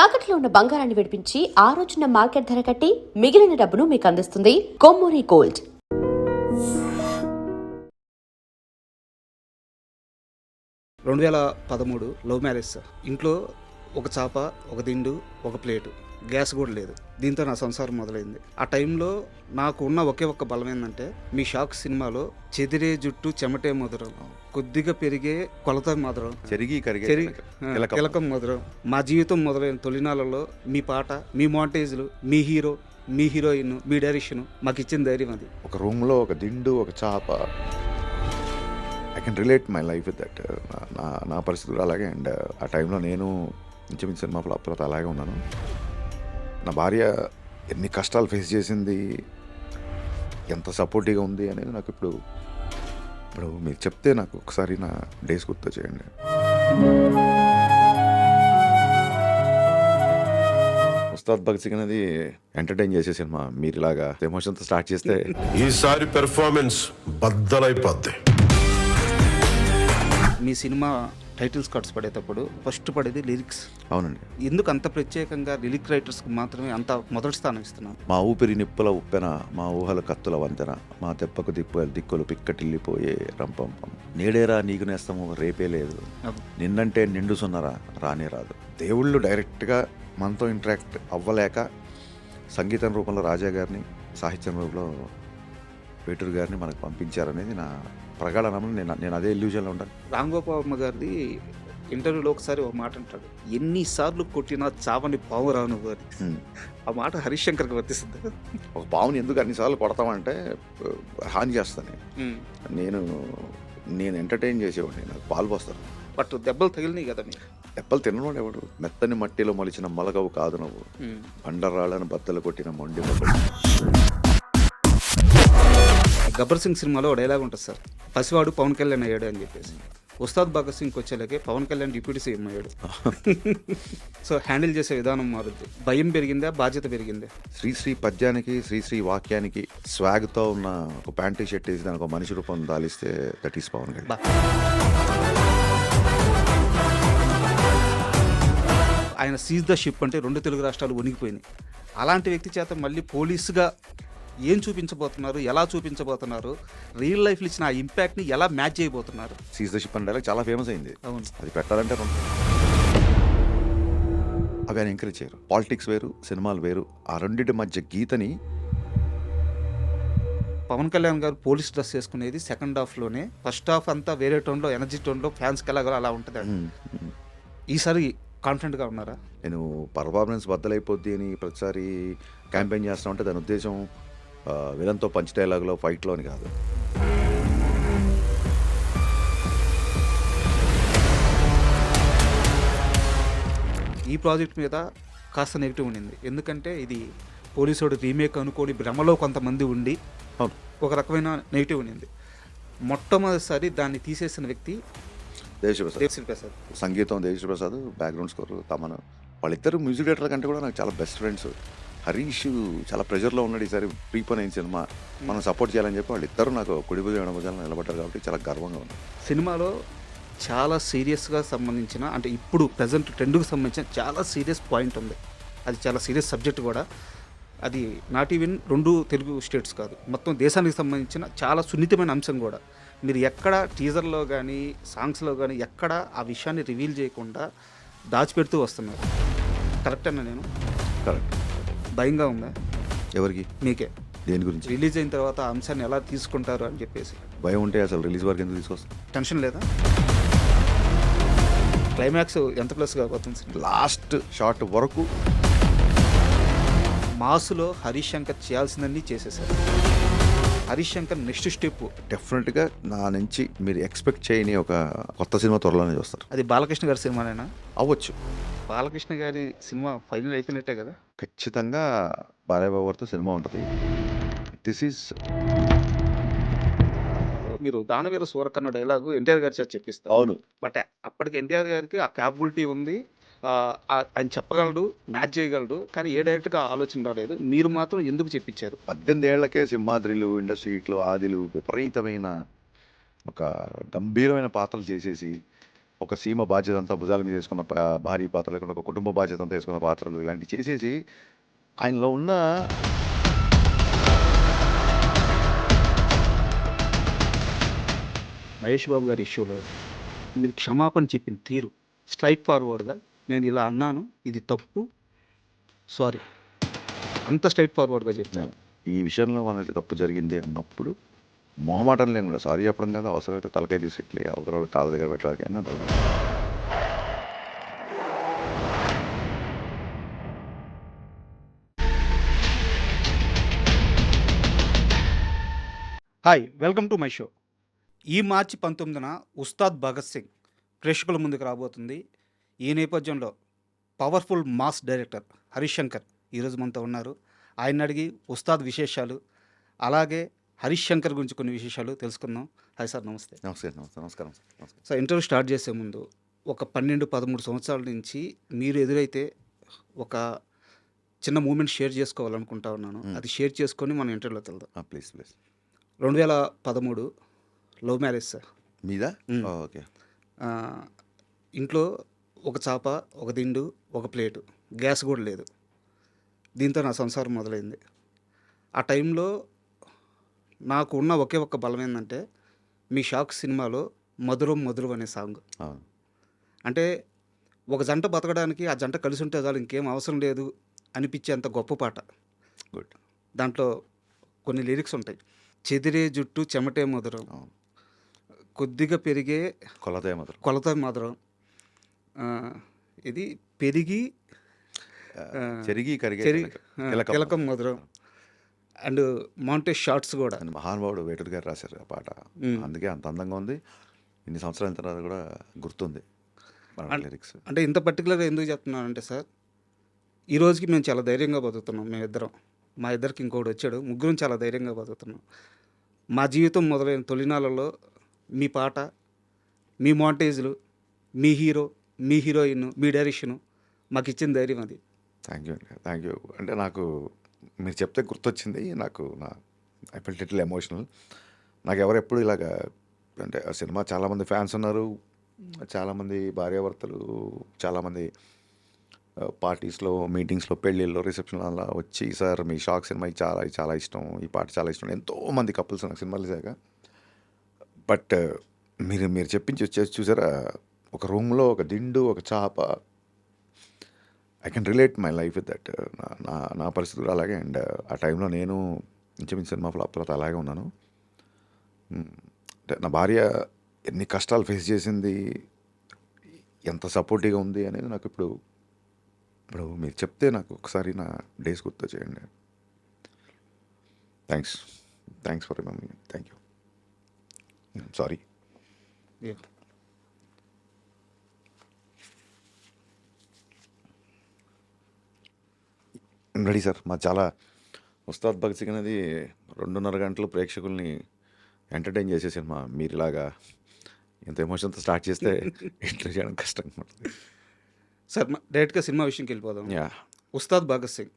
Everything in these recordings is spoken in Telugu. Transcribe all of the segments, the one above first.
తాకట్లో ఉన్న బంగారాన్ని విడిపించి ఆ రోజున మార్కెట్ ధర కట్టి మిగిలిన డబ్బును మీకు అందిస్తుంది Kommuri gold. 2013 love marriage sir. ఇంట్లో ఒక చాప, ఒక దిండు, ఒక ప్లేటు, గ్యాస్ కూడా లేదు. దీంతో నా సంసారం మొదలైంది. ఆ టైంలో నాకు ఉన్న ఒకే ఒక్క బలం ఏంటంటే, మీ షాక్ సినిమాలో చెదిరే జుట్టు చెమటే మధురం, కొద్దిగా పెరిగే కొలత మధురం, తిలకం మధురం. మా జీవితం మొదలైన తొలినాళ్ళలో మీ పాట, మీ మాంటేజ్లు, మీ హీరో, మీ హీరోయిన్, మీ డైరెక్షన్ మాకు ఇచ్చిన ధైర్యం అది. ఒక రూమ్లో ఒక దిండు, ఒక చాప. I can relate my life with that. నా పరిస్థితి కూడా అలాగే. అండ్ ఆ టైంలో నేను ఇంచుమించు సినిమా ఫ్లాప్ తర్వాత అలాగే ఉన్నాను. నా భార్య ఎన్ని కష్టాలు ఫేస్ చేసింది, ఎంత సపోర్టివ్గా ఉంది అనేది నాకు ఇప్పుడు మీరు చెప్తే నాకు ఒకసారి నా డేస్ గుర్తు చేయండి. ఉస్తాద్ భగత్ సింగ్ అనేది ఎంటర్టైన్ చేసే సినిమా. మీరు ఇలాగా ఎమోషన్తో స్టార్ట్ చేస్తే ఈసారి పెర్ఫార్మెన్స్ బద్దలైపోద్ది. మీ సినిమా టైటిల్స్ కార్డ్స్ పడేటప్పుడు ఫస్ట్ పడేది లిరిక్స్. అవునండి. ఎందుకు అంత ప్రత్యేకంగా లిరిక్ రైటర్స్కి మాత్రమే అంత మొదటి స్థానం ఇస్తున్నాను? మా ఊపిరి నిప్పుల ఉప్పెన, మా ఊహల కత్తుల వంతెన, మా తెప్పకు దిక్కులు పిక్కటిల్లిపోయే రంపంపం, నేడేరా నీకు నేస్తము రేపే లేదు, నిన్నంటే నిండు సున్నరా రానే రాదు. దేవుళ్ళు డైరెక్ట్గా మనతో ఇంటరాక్ట్ అవ్వలేక సంగీతం రూపంలో రాజా గారిని, సాహిత్యం రూపంలో వేటూరు గారిని మనకు పంపించారనేది నా ప్రగాఢ నమ్మకం. నేను అదే ఇల్యూజన్లో ఉంటాను. రామ్ గోపాల్ వర్మ గారిది ఇంటర్వ్యూలో ఒకసారి ఒక మాట అంటాడు, ఎన్నిసార్లు కొట్టినా చావని పావు రాను అని. ఆ మాట హరీష్ శంకర్కి వర్తిస్తుంది. ఒక పావుని ఎందుకు అన్నిసార్లు కొడతామంటే హాని చేస్తాను. నేను ఎంటర్టైన్ చేసేవాడిని, నాకు పాలు పోస్తారు. బట్ దెబ్బలు తగిలినాయి కదా మీరు. దెబ్బలు తినడం ఎవడు? మెత్తని మట్టిలో మొలిచిన మొలగవు కాదు నువ్వు, బండరాళ్ళను బద్దలు కొట్టిన మొండి మొదలు. గబ్బర్ సింగ్ సినిమాలో ఒక డైలాగ్ ఉంటుంది సార్, పసివాడు పవన్ కళ్యాణ్ అయ్యాడు అని చెప్పేసి. ఉస్తాద్ భగత్ సింగ్కి వచ్చేలాగే పవన్ కళ్యాణ్ డిప్యూటీ సీఎం అయ్యాడు. సో హ్యాండిల్ చేసే విధానం మారుద్ది. భయం పెరిగిందా, బాధ్యత పెరిగిందా? శ్రీశ్రీ పద్యానికి, శ్రీశ్రీ వాక్యానికి స్వాగ్తో ఉన్న ఒక ప్యాంటు షర్ట్ వేసి దానికి ఒక మనిషి రూపం దాలిస్తే దట్ ఈస్ పవన్ కళ్యాణ్. ఆయన సీజ్ ద షిప్ అంటే 2 తెలుగు రాష్ట్రాలు వణిగిపోయినాయి. అలాంటి వ్యక్తి చేత మళ్ళీ పోలీసుగా ఏం చూపించబోతున్నారు, ఎలా చూపించబోతున్నారు, రియల్ లైఫ్లో ఇచ్చిన ఆ ఇంపాక్ట్ని ఎలా మ్యాచ్ చేయబోతున్నారు? సీజ్ ద షిప్ అంటే చాలా ఫేమస్ అయింది. అవును, అది పెట్టాలంటే అవి ఆయన ఎంకరేజ్ చేయరు. పాలిటిక్స్ వేరు, సినిమాలు వేరు. ఆ రెండింటి మధ్య గీతని పవన్ కళ్యాణ్ గారు పోలీస్ డ్రెస్ వేసుకునేది సెకండ్ హాఫ్లోనే. ఫస్ట్ హాఫ్ అంతా వేరే టోన్లో, ఎనర్జీ టోన్లో, ఫ్యాన్స్కి ఎలాగో అలా ఉంటుంది. ఈసారి కాన్ఫిడెంట్గా ఉన్నారా? నేను పర్ఫార్మెన్స్ బద్దలైపోద్ది అని ప్రతిసారి క్యాంపెయిన్ చేస్తా ఉంటే దాని ఉద్దేశం విలన్తో పంచ్ డైలాగ్లో, ఫైట్లోని కాదు. ఈ ప్రాజెక్ట్ మీద కాస్త నెగిటివ్ ఉండింది. ఎందుకంటే ఇది పోలీసుడు రీమేక్ అనుకోని భ్రమలో కొంతమంది ఉండి ఒక రకమైన నెగిటివ్ ఉండింది. మొట్టమొదటిసారి దాన్ని తీసేసిన వ్యక్తి దేవిశ్రీ ప్రసాద్. సంగీతం దేవిశ్రీ ప్రసాద్, బ్యాక్గ్రౌండ్ స్కోర్ తమను. వాళ్ళిద్దరు మ్యూజిక్ డైరెక్టర్ కంటే కూడా నాకు చాలా బెస్ట్ ఫ్రెండ్స్. హరీష్ చాలా ప్రెషర్లో ఉన్నాడు. ఈసారి ప్రీపోన్ అయిన సినిమా మనం సపోర్ట్ చేయాలని చెప్పి వాళ్ళిద్దరూ నాకు కుడి భుజం ఎడమ భుజాలను నిలబడ్డారు కాబట్టి చాలా గర్వంగా ఉంది. సినిమాలో చాలా సీరియస్గా సంబంధించిన, అంటే ఇప్పుడు ప్రజెంట్ ట్రెండ్కి సంబంధించిన చాలా సీరియస్ పాయింట్ ఉంది. అది చాలా సీరియస్ సబ్జెక్ట్ కూడా. అది నాట్ ఈవెన్ 2 తెలుగు స్టేట్స్ కాదు, మొత్తం దేశానికి సంబంధించిన చాలా సున్నితమైన అంశం కూడా. మీరు ఎక్కడ టీజర్లో కానీ సాంగ్స్లో కానీ ఎక్కడ ఆ విషయాన్ని రివీల్ చేయకుండా దాచిపెడుతూ వస్తున్నారు. కరెక్ట్ అన్నా నేను? కరెక్ట్. భయంగా ఉందా? ఎవరికి? మీకే. దేని గురించి? రిలీజ్ అయిన తర్వాత ఆ అంశాన్ని ఎలా తీసుకుంటారు అని చెప్పేసి. భయం ఉంటే అసలు రిలీజ్ వరకు ఎందుకు తీసుకొస్తాం? టెన్షన్ లేదా? క్లైమాక్స్ ఎంత ప్లస్ కాబోతుంది? లాస్ట్ షాట్ వరకు మాసులో హరీష్ శంకర్ చేయాల్సిందన్నీ చేసేసారు. హరీష్ శంకర్ నెక్స్ట్ స్టెప్ డెఫినెట్గా నా నుంచి మీరు ఎక్స్పెక్ట్ చేయని ఒక కొత్త సినిమా త్వరలోనే చూస్తారు. అది బాలకృష్ణ గారి సినిమానేనా? అవ్వచ్చు. బాలకృష్ణ గారి సినిమా ఫైనల్ అయిపోయినట్టే కదా? ఖచ్చితంగా బాలయ్య బాబు గారితో సినిమా ఉంటుంది. దిస్ ఈజ్ మీరు దానవీర సూరకర్ణ డైలాగు ఎన్టీఆర్ గారి చేత చెప్పిస్తారు. అవును. బట్ అప్పటికి ఎన్టీఆర్ గారికి ఆ క్యాపబిలిటీ ఉంది, ఆయన చెప్పగలడు, మ్యాచ్ చేయగలడు. కానీ ఏ డైరెక్ట్గా ఆలోచన రాలేదు. మీరు మాత్రం ఎందుకు చెప్పించారు? 18 ఏళ్లకే సింహాద్రిలు, ఇండస్ట్రీ హిట్లు, ఆదిలు విపరీతమైన ఒక గంభీరమైన పాత్రలు చేసేసి ఒక సీమ బాధ్యత అంతా భుజాల మీద వేసుకున్న భారీ పాత్రలు, లేకుండా ఒక కుటుంబ బాధ్యత అంతా వేసుకున్న పాత్రలు ఇలాంటివి చేసేసి ఆయనలో ఉన్న మహేష్ బాబు గారి ఇష్యూలో మీరు క్షమాపణ చెప్పిన తీరు స్ట్రైట్ ఫార్వర్డ్గా, నేను ఇలా అన్నాను, ఇది తప్పు, సారీ, అంత స్ట్రైట్ ఫార్వర్డ్గా చెప్పాను. ఈ విషయంలో మనకి తప్పు జరిగింది అన్నప్పుడు మొహమాటం లేని కూడా సారీ చెప్పడం కదా, అవసరమైతే తలకాయ తీసి ఇట్లే అవసరం కాళ్ళ దగ్గర పెట్టడానికైనా hi, welcome to my show. ఈ మార్చి 19న ఉస్తాద్ భగత్ సింగ్ ప్రేక్షకుల ముందుకు రాబోతుంది. ఈ నేపథ్యంలో powerful mass director Harish Shankar ఈరోజు మనతో ఉన్నారు. ఆయన అడిగి ఉస్తాద్ విశేషాలు, అలాగే హరీష్ శంకర్ గురించి కొన్ని విశేషాలు తెలుసుకుందాం. హాయ్ సార్, నమస్తే. నమస్కారం. సార్, ఇంటర్వ్యూ స్టార్ట్ చేసే ముందు ఒక 12-13 సంవత్సరాల నుంచి మీరు ఎదురైతే ఒక చిన్న మూమెంట్ షేర్ చేసుకోవాలనుకుంటా ఉన్నాను. అది షేర్ చేసుకొని మనం ఇంటర్వ్యూలోకి వెళ్దాం. Please 2013 love marriage sir. మీద ఓకే. ఇంట్లో ఒక చాప, ఒక దిండు, ఒక ప్లేటు, గ్యాస్ కూడా లేదు. దీంతో నా సంసారం మొదలైంది. ఆ టైంలో నాకు ఉన్న ఒకే ఒక్క బలం ఏంటంటే మీ షాక్ సినిమాలో మధురం మధురం అనే సాంగ్. అంటే ఒక జంట బతకడానికి ఆ జంట కలిసి ఉంటే చాలు, ఇంకేం అవసరం లేదు అనిపించేంత గొప్ప పాట. గుడ్. దాంట్లో కొన్ని లిరిక్స్ ఉంటాయి. చెదిరే జుట్టు చెమటే మధురం, కొద్దిగా పెరిగే కొలత మధురం, ఇది పెరిగి చెరిగి కిలకం మధురం, అండ్ మౌంటేజ్ షార్ట్స్ కూడా. మహానుభావుడు వేటూరు గారు రాశారు ఆ పాట. అందుకే అంత అందంగా ఉంది. ఇన్ని సంవత్సరాల తర్వాత కూడా గుర్తుంది లిరిక్స్. అంటే ఇంత పర్టికులర్గా ఎందుకు చెప్తున్నానంటే సార్, ఈ రోజుకి మేము చాలా ధైర్యంగా బతుకుతున్నాం. మేమిద్దరం, మా ఇద్దరికి ఇంకోటి వచ్చాడు, ముగ్గురం చాలా ధైర్యంగా బతుకుతున్నాం. మా జీవితం మొదలైన తొలినాళ్ళలో మీ పాట, మీ మౌంటేజ్లు, మీ హీరో, మీ హీరోయిన్, మీ డైరెక్షను మాకు ఇచ్చిన ధైర్యం అది. Thank you. అంటే నాకు మీరు చెప్తే గుర్తొచ్చింది. I felt little emotional. నాకు ఎవరు ఎప్పుడు ఇలాగా, అంటే ఆ సినిమా చాలామంది ఫ్యాన్స్ ఉన్నారు, చాలామంది భార్యాభర్తలు, చాలామంది పార్టీస్లో, మీటింగ్స్లో, పెళ్ళిళ్ళలో, రిసెప్షన్లో అలా వచ్చి, సార్ మీ షాక్ సినిమా చాలా ఇష్టం, ఈ పాట చాలా ఇష్టం, ఎంతోమంది కపుల్స్ నాకు సినిమాలు చేశాక. బట్ మీరు చెప్పించి వచ్చేసి చూసారా, ఒక రూమ్లో ఒక దిండు, ఒక చాప. I can relate my life with that. నా పరిస్థితి కూడా అలాగే. అండ్ ఆ టైంలో నేను ఇంచుమించు సినిమా ఫ్లాప్ తర్వాత అలాగే ఉన్నాను. అంటే నా భార్య ఎన్ని కష్టాలు ఫేస్ చేసింది, ఎంత సపోర్టివ్గా ఉంది అనేది నాకు ఇప్పుడు మీరు చెప్తే నాకు ఒకసారి నా డేస్ గుర్తు చేయండి. Thanks for remembering. Thank you. Sorry. Ready sir. మా చాలా ఉస్తాద్ భగత్ సింగ్ అనేది 2.5 గంటలు ప్రేక్షకుల్ని ఎంటర్టైన్ చేసే సినిమా. మీరు ఇలాగా ఎంత ఎమోషన్తో స్టార్ట్ చేస్తే ఎంటర్ చేయడం కష్టంగా ఉంటుంది. సార్, డైరెక్ట్గా సినిమా విషయంకి వెళ్ళిపోదాం. ఉస్తాద్ భగత్ సింగ్,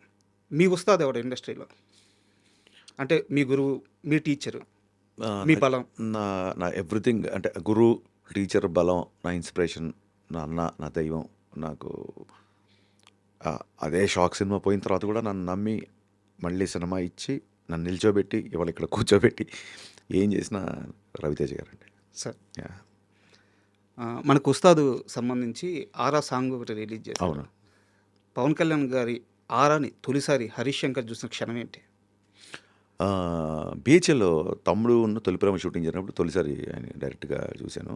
మీ ఉస్తాద్ ఎవరు ఇండస్ట్రీలో? అంటే మీ గురువు, మీ టీచరు, మీ బలం? నా ఎవ్రీథింగ్. అంటే గురువు, టీచర్, బలం, నా ఇన్స్పిరేషన్, నా అన్న, నా దైవం. నాకు అదే షాక్ సినిమా పోయిన తర్వాత కూడా నన్ను నమ్మి మళ్ళీ సినిమా ఇచ్చి నన్ను నిల్చోబెట్టి ఇవాళ ఇక్కడ కూర్చోబెట్టి ఏం చేసినా రవితేజ గారండి. సార్, మనకు ఉస్తాదు సంబంధించి ఆరా సాంగ్ ఒకటి రిలీజ్ చేశారు. అవును. పవన్ కళ్యాణ్ గారి ఆరాని తొలిసారి హరీష్ శంకర్ చూసిన క్షణం ఏంటి? బీహెచ్ఎల్లో తమ్ముడు ఉన్న తొలి ప్రేమ షూటింగ్ జరిగినప్పుడు తొలిసారి ఆయన డైరెక్ట్గా చూశాను.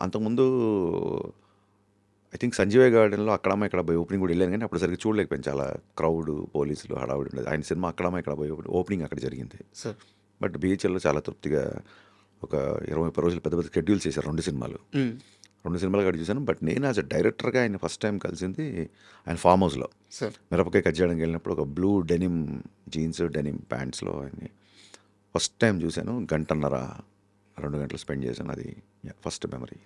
అంతకుముందు ఐ థింక్ సంజీవయ్య గార్డెన్లో అక్కడమ్మ ఇక్కడ పోయి ఓపెనింగ్ కూడా వెళ్ళాను, కానీ అప్పుడు సరిగ్గా చూడలేకపోయాను. చాలా క్రౌడ్, పోలీసులు, హడావుడి ఉండేది. ఆయన సినిమా అక్కడమ్మ ఇక్కడ పోయి ఓపెనింగ్ అక్కడ జరిగింది. సార్, బట్ బీహెచ్ఎల్లో చాలా తృప్తిగా ఒక 20-30 రోజులు పెద్ద పెద్ద షెడ్యూల్ చేశారు. 2 సినిమాలు అక్కడ చూశాను. బట్ నేను యాజ్ అ డైరెక్టర్గా ఆయన ఫస్ట్ టైం కలిసింది ఆయన ఫామ్ హౌస్లో. సార్, మిరపకాయ కట్ చేయడానికి వెళ్ళినప్పుడు ఒక బ్లూ డెనిమ్ జీన్స్, డెనిమ్ ప్యాంట్స్లో ఆయన్ని ఫస్ట్ టైం చూశాను. 1.5-2 గంటలు స్పెండ్ చేశాను. అది ఫస్ట్ మెమరీ.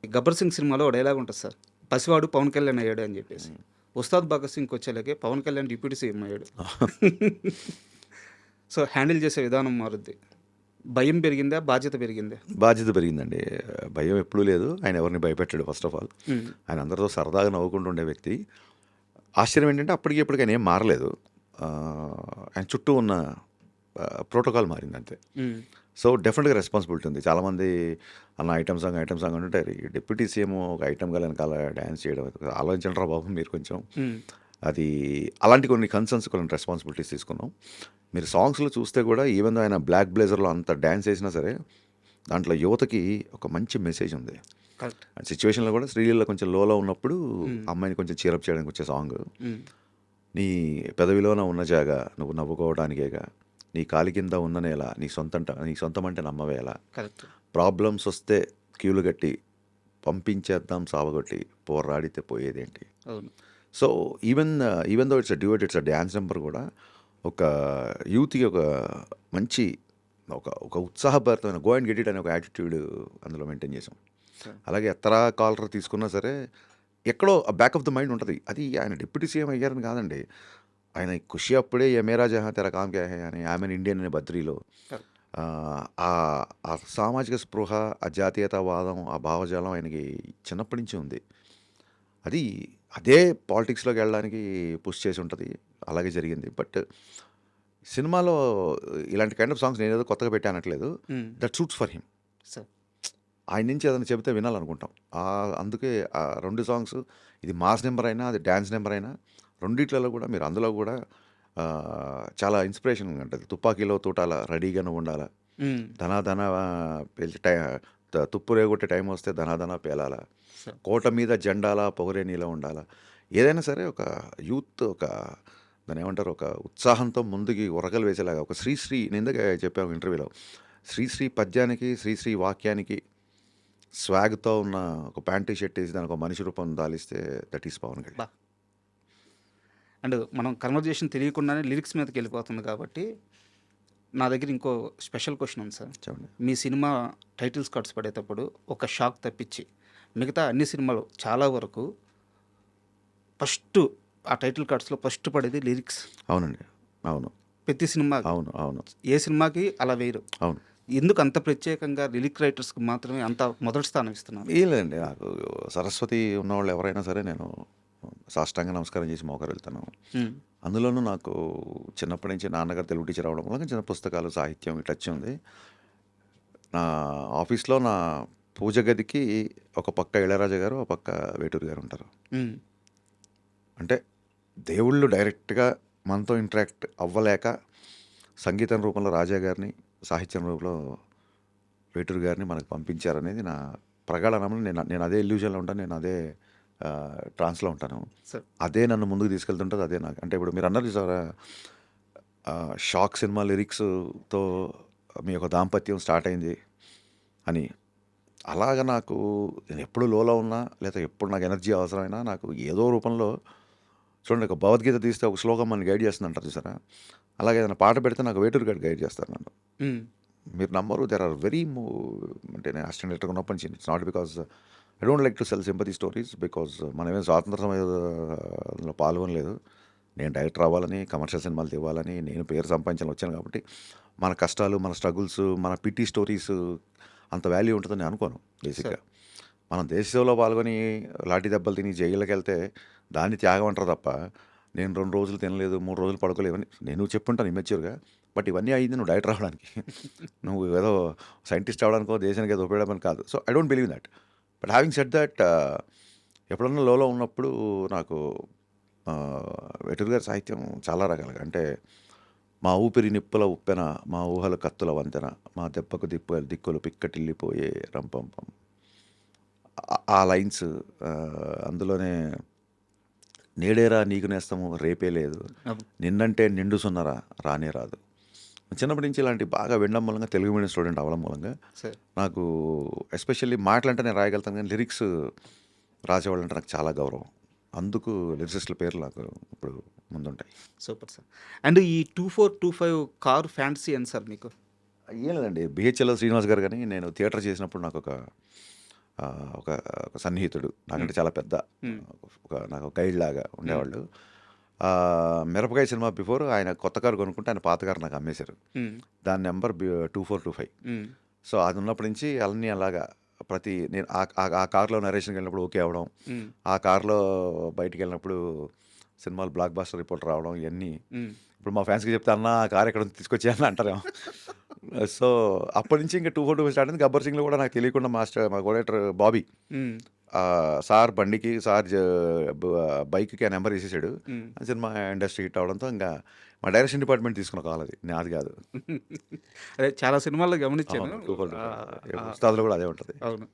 గబ్బర్ సింగ్ సినిమాలో ఒక డైలాగ్ ఉంటుంది సార్, పసివాడు పవన్ కళ్యాణ్ అయ్యాడు అని చెప్పేసి. ఉస్తాద్ భగత్ సింగ్కి వచ్చేలాగే పవన్ కళ్యాణ్ డిప్యూటీ సీఎం అయ్యాడు. సో హ్యాండిల్ చేసే విధానం మారుద్ది. భయం పెరిగిందా, బాధ్యత పెరిగిందా? బాధ్యత పెరిగిందండి. భయం ఎప్పుడూ లేదు. ఆయన ఎవరిని భయపెట్టాడు ఫస్ట్ ఆఫ్ ఆల్. ఉమ్, ఆయన అందరితో సరదాగా నవ్వుకుంటూ ఉండే వ్యక్తి. ఆశ్చర్యం ఏంటంటే అప్పటికి ఇప్పటికి ఆయన ఏం మారలేదు. ఆయన చుట్టూ ఉన్న ప్రోటోకాల్ మారింది అంతే. ఉమ్, సో డెఫినెట్గా రెస్పాన్సిబిలిటీ ఉంది. చాలామంది అన్న ఐటమ్ సాంగ్ అంటే డిప్యూటీ సీఎం ఒక ఐటమ్ గా వెనకాల డ్యాన్స్ చేయడం ఆలోచించండి రా బాబు మీరు కొంచెం. ఉమ్, అది అలాంటి కొన్ని కన్సర్న్స్, కొన్ని రెస్పాన్సిబిలిటీస్ తీసుకున్నాం. మీరు సాంగ్స్లో చూస్తే కూడా ఈవెన్ ఆయన బ్లాక్ బ్లేజర్లో అంత డ్యాన్స్ చేసినా సరే దాంట్లో యువతకి ఒక మంచి మెసేజ్ ఉంది. కరెక్ట్. ఆ సిచ్యువేషన్లో కూడా శ్రీలీల కొంచెం లోలో ఉన్నప్పుడు అమ్మాయిని కొంచెం చీరప్ చేయడానికి వచ్చే సాంగ్. ఉమ్, నీ పెదవిలోన ఉన్న జాగా నువ్వు నవ్వుకోవడానికేగా, నీ కాలి కింద ఉన్న నేల నీ సొంతం అంటే నమ్మవేలా, కరెక్ట్. ప్రాబ్లమ్స్ వస్తే క్యూలు కట్టి పంపించేద్దాం సావగొట్టి పోరాడితే పోయేదేంటి. అవును. So even though it's duet, it's dance number కూడా ఒక యూత్కి ఒక మంచి ఒక ఉత్సాహభరితమైన గో అండ్ గెట్ ఇట్ అనే ఒక యాటిట్యూడ్ అందులో మెయింటైన్ చేసాం. అలాగే ఎత్తరా కాలర్ తీసుకున్నా సరే ఎక్కడో బ్యాక్ ఆఫ్ ద మైండ్ ఉంటుంది. అది ఆయన డిప్యూటీ సీఎం అయ్యారని కాదండి, ఆయన ఖుషి అప్పుడే ఏ మేరా జహా తెరా కామ్ క్యా హై అని ఆమెన్ ఇండియన్ అనే బద్రీలో ఆ సామాజిక స్పృహ, ఆ జాతీయతావాదం, ఆ భావజాలం ఆయనకి చిన్నప్పటి నుంచి ఉంది. అది అదే పాలిటిక్స్లోకి వెళ్ళడానికి పుష్ చేసి ఉంటుంది. అలాగే జరిగింది. బట్ సినిమాలో ఇలాంటి కైండ్ ఆఫ్ సాంగ్స్ నేను ఏదో కొత్తగా పెట్టానట్లేదు. That suits for him. Sir, ఆయన నుంచి ఏదైనా చెబితే వినాలనుకుంటాం. అందుకే ఆ 2 సాంగ్స్, ఇది మాస్ నెంబర్ అయినా అది డ్యాన్స్ నెంబర్ అయినా రెండిట్లలో కూడా మీరు అందులో కూడా చాలా ఇన్స్పిరేషన్ ఉంటుంది. తుపాకీలో తూటాల రెడీగానే ఉండాలా, ధనా పేల్చి తుప్పు రేగొట్టే టైం వస్తే ధనా పేలాల, కోట మీద జెండాల పొగరే నీలో ఉండాలా. ఏదైనా సరే ఒక యూత్ దాన్ని ఏమంటారు, ఒక ఉత్సాహంతో ముందుకి ఉరకలు వేసేలాగా ఒక శ్రీశ్రీ, నేను ఇందాక చెప్పాను ఇంటర్వ్యూలో, శ్రీశ్రీ పద్యానికి శ్రీశ్రీ వాక్యానికి స్వాగ్తో ఉన్న ఒక ప్యాంటు షర్ట్ వేసి దానికి ఒక మనిషి రూపం దాలిస్తే that is Pawan Kalyan. And మనం కన్వర్జేషన్ తెలియకుండానే లిరిక్స్ మీదకి వెళ్ళిపోతుంది కాబట్టి నా దగ్గర ఇంకో స్పెషల్ క్వశ్చన్ ఉంది సార్. చెప్పండి. మీ సినిమా టైటిల్స్ కార్డ్స్ పడేటప్పుడు ఒక షాక్ తప్పించి మిగతా అన్ని సినిమాలు చాలా వరకు ఫస్ట్ ఆ టైటిల్ కార్డ్స్లో ఫస్ట్ పడేది లిరిక్స్. అవునండి. అవును. ప్రతి సినిమా, అవును. ఏ సినిమాకి అలా వేయరు. అవును. ఎందుకు అంత ప్రత్యేకంగా లిరిక్ రైటర్స్కి మాత్రమే అంత మొదటి స్థానం ఇస్తున్నారు? లేదండి, నాకు సరస్వతి ఉన్నవాళ్ళు ఎవరైనా సరే నేను సాష్టాంగ నమస్కారం చేసి మోకరు వెళ్తాను. అందులోనూ నాకు చిన్నప్పటి నుంచి నాన్నగారు తెలుగు టీచర్ అవడం వల్ల చిన్న పుస్తకాలు, సాహిత్యం టచ్ ఉంది. నా ఆఫీస్లో నా పూజ గదికి ఒక పక్క ఇళయరాజా గారు, ఒక పక్క వేటూరు గారు ఉంటారు. అంటే దేవుళ్ళు డైరెక్ట్గా మనతో ఇంటరాక్ట్ అవ్వలేక సంగీతం రూపంలో రాజా గారిని, సాహిత్యం రూపంలో వేటూరు గారిని మనకు పంపించారనేది నా ప్రగాఢ నమ్మకం. నేను అదే ఇల్యూజన్లో ఉంటాను, నేను అదే ట్రాన్స్లో ఉంటాను. అదే నన్ను ముందుకు తీసుకెళ్తుంటుంది. అదే నాకు అంటే ఇప్పుడు మీరు అన్నారు సార్, షాక్ సినిమా లిరిక్స్తో మీ యొక్క దాంపత్యం స్టార్ట్ అయింది అని. అలాగా నాకు నేను ఎప్పుడు లోలో ఉన్నా లేదా ఎప్పుడు నాకు ఎనర్జీ అవసరమైనా నాకు ఏదో రూపంలో చూడండి, ఒక భగవద్గీత తీస్తే ఒక శ్లోకం మనని గైడ్ చేస్తుంది అంటారు చూసారా, అలాగే ఏదైనా పాట పెడితే నాకు వేటూరు గారు గైడ్ చేస్తారు నన్ను. మీరు నమ్మరు, దెర్ ఆర్ వెరీ అంటే నేను అసిస్టెంట్ డైరెక్టర్గా ఉన్నప్పటి నుంచి it's not because I don't like to cell sympathy stories, because మనమేం స్వాతంత్ర సమయంలో పాల్గొనలేదు. నేను డైరెక్టర్ అవ్వాలని, కమర్షియల్ సినిమాలు తీయాలని, నేను పేరు సంపాదించాలని వచ్చాను. కాబట్టి మన కష్టాలు, మన స్ట్రగుల్స్, మన పిటి స్టోరీస్ అంత వాల్యూ ఉంటుందని అనుకోను. బేసిక్గా మనం దేశ సేవలో పాల్గొని లాఠీ దెబ్బలు తిని జైలుకి వెళ్తే దాన్ని త్యాగం అంటారు తప్ప, నేను 2 రోజులు తినలేదు, 3 రోజులు పడుకోలేదు అని నేను చెప్పుంటాను ఇమ్మెచ్యూర్గా. బట్ ఇవన్నీ అయ్యింది నువ్వు డైరెక్టర్ అవ్వడానికి, నువ్వు ఏదో సైంటిస్ట్ అవ్వడానికో దేశానికి ఏదో ఉపయోగపడమని కాదు. So I don't believe that. But having said that, ఎప్పుడన్నా లోలో ఉన్నప్పుడు నాకు వేటూరు గారి సాహిత్యం చాలా రకాలుగా, అంటే మా ఊపిరి నిప్పుల ఉప్పెన, మా ఊహల కత్తుల వంతెన, మా దెబ్బకు దిక్కులు పిక్కటిల్లిపోయే రంపంపం, ఆ లైన్స్, అందులోనే నేడేరా నీకు నేస్తము రేపే లేదు, నిన్నంటే నిండు సున్నరా రానే రాదు. చిన్నప్పటి నుంచి ఇలాంటి బాగా వినడం మూలంగా, తెలుగు మీడియం స్టూడెంట్ అవ్వడం మూలంగా నాకు ఎస్పెషల్లీ మాటలంటే నేను రాయగలుగుతాను, కానీ లిరిక్స్ రాసేవాళ్ళు అంటే నాకు చాలా గౌరవం. అందుకు లిరిసిస్టుల పేర్లు నాకు ఇప్పుడు ముందుంటాయి. Super sir. అండ్ ఈ 2425 కారు ఫ్యాంటసీ అని సార్ మీకు? ఏం లేదండి, బిహెచ్ఎల్ శ్రీనివాస్ గారు కానీ నేను థియేటర్ చేసినప్పుడు నాకు ఒక సన్నిహితుడు, నాకంటే చాలా పెద్ద, నాకు గైడ్ లాగా ఉండేవాళ్ళు. మిరపకాయ సినిమా బిఫోర్ ఆయన కొత్త కారు కొనుక్కుంటే ఆయన పాత కారు నాకు అమ్మేశారు. దాని నెంబర్ 2425. సో అది ఉన్నప్పటి నుంచి అన్నీ అలాగా నేను ఆ కార్లో నరేషన్కి వెళ్ళినప్పుడు ఓకే అవ్వడం, ఆ కార్లో బయటికి వెళ్ళినప్పుడు సినిమాలు బ్లాక్ బాస్టర్ రిపోర్ట్ రావడం, ఇవన్నీ ఇప్పుడు మా ఫ్యాన్స్కి చెప్తే అన్న ఆ కార్ ఎక్కడ తీసుకొచ్చాయని అంటారేమో. సో అప్పటి నుంచి ఇంకా 2425 స్టార్ట్ అయింది. గబ్బర్ సింగ్లో కూడా నాకు తెలియకుండా మా కోడేటర్ బాబీ సార్ బండికి బైక్కి ఆ నెంబర్ వేసేసాడు. సినిమా ఇండస్ట్రీ హిట్ అవడంతో ఇంకా మా డైరెక్షన్ డిపార్ట్మెంట్ తీసుకున్న కాల్ అది, నాది కాదు. అదే చాలా సినిమాల్లో గమనించాను. ఉస్తాద్లో కూడా అదే ఉంటుంది. అవును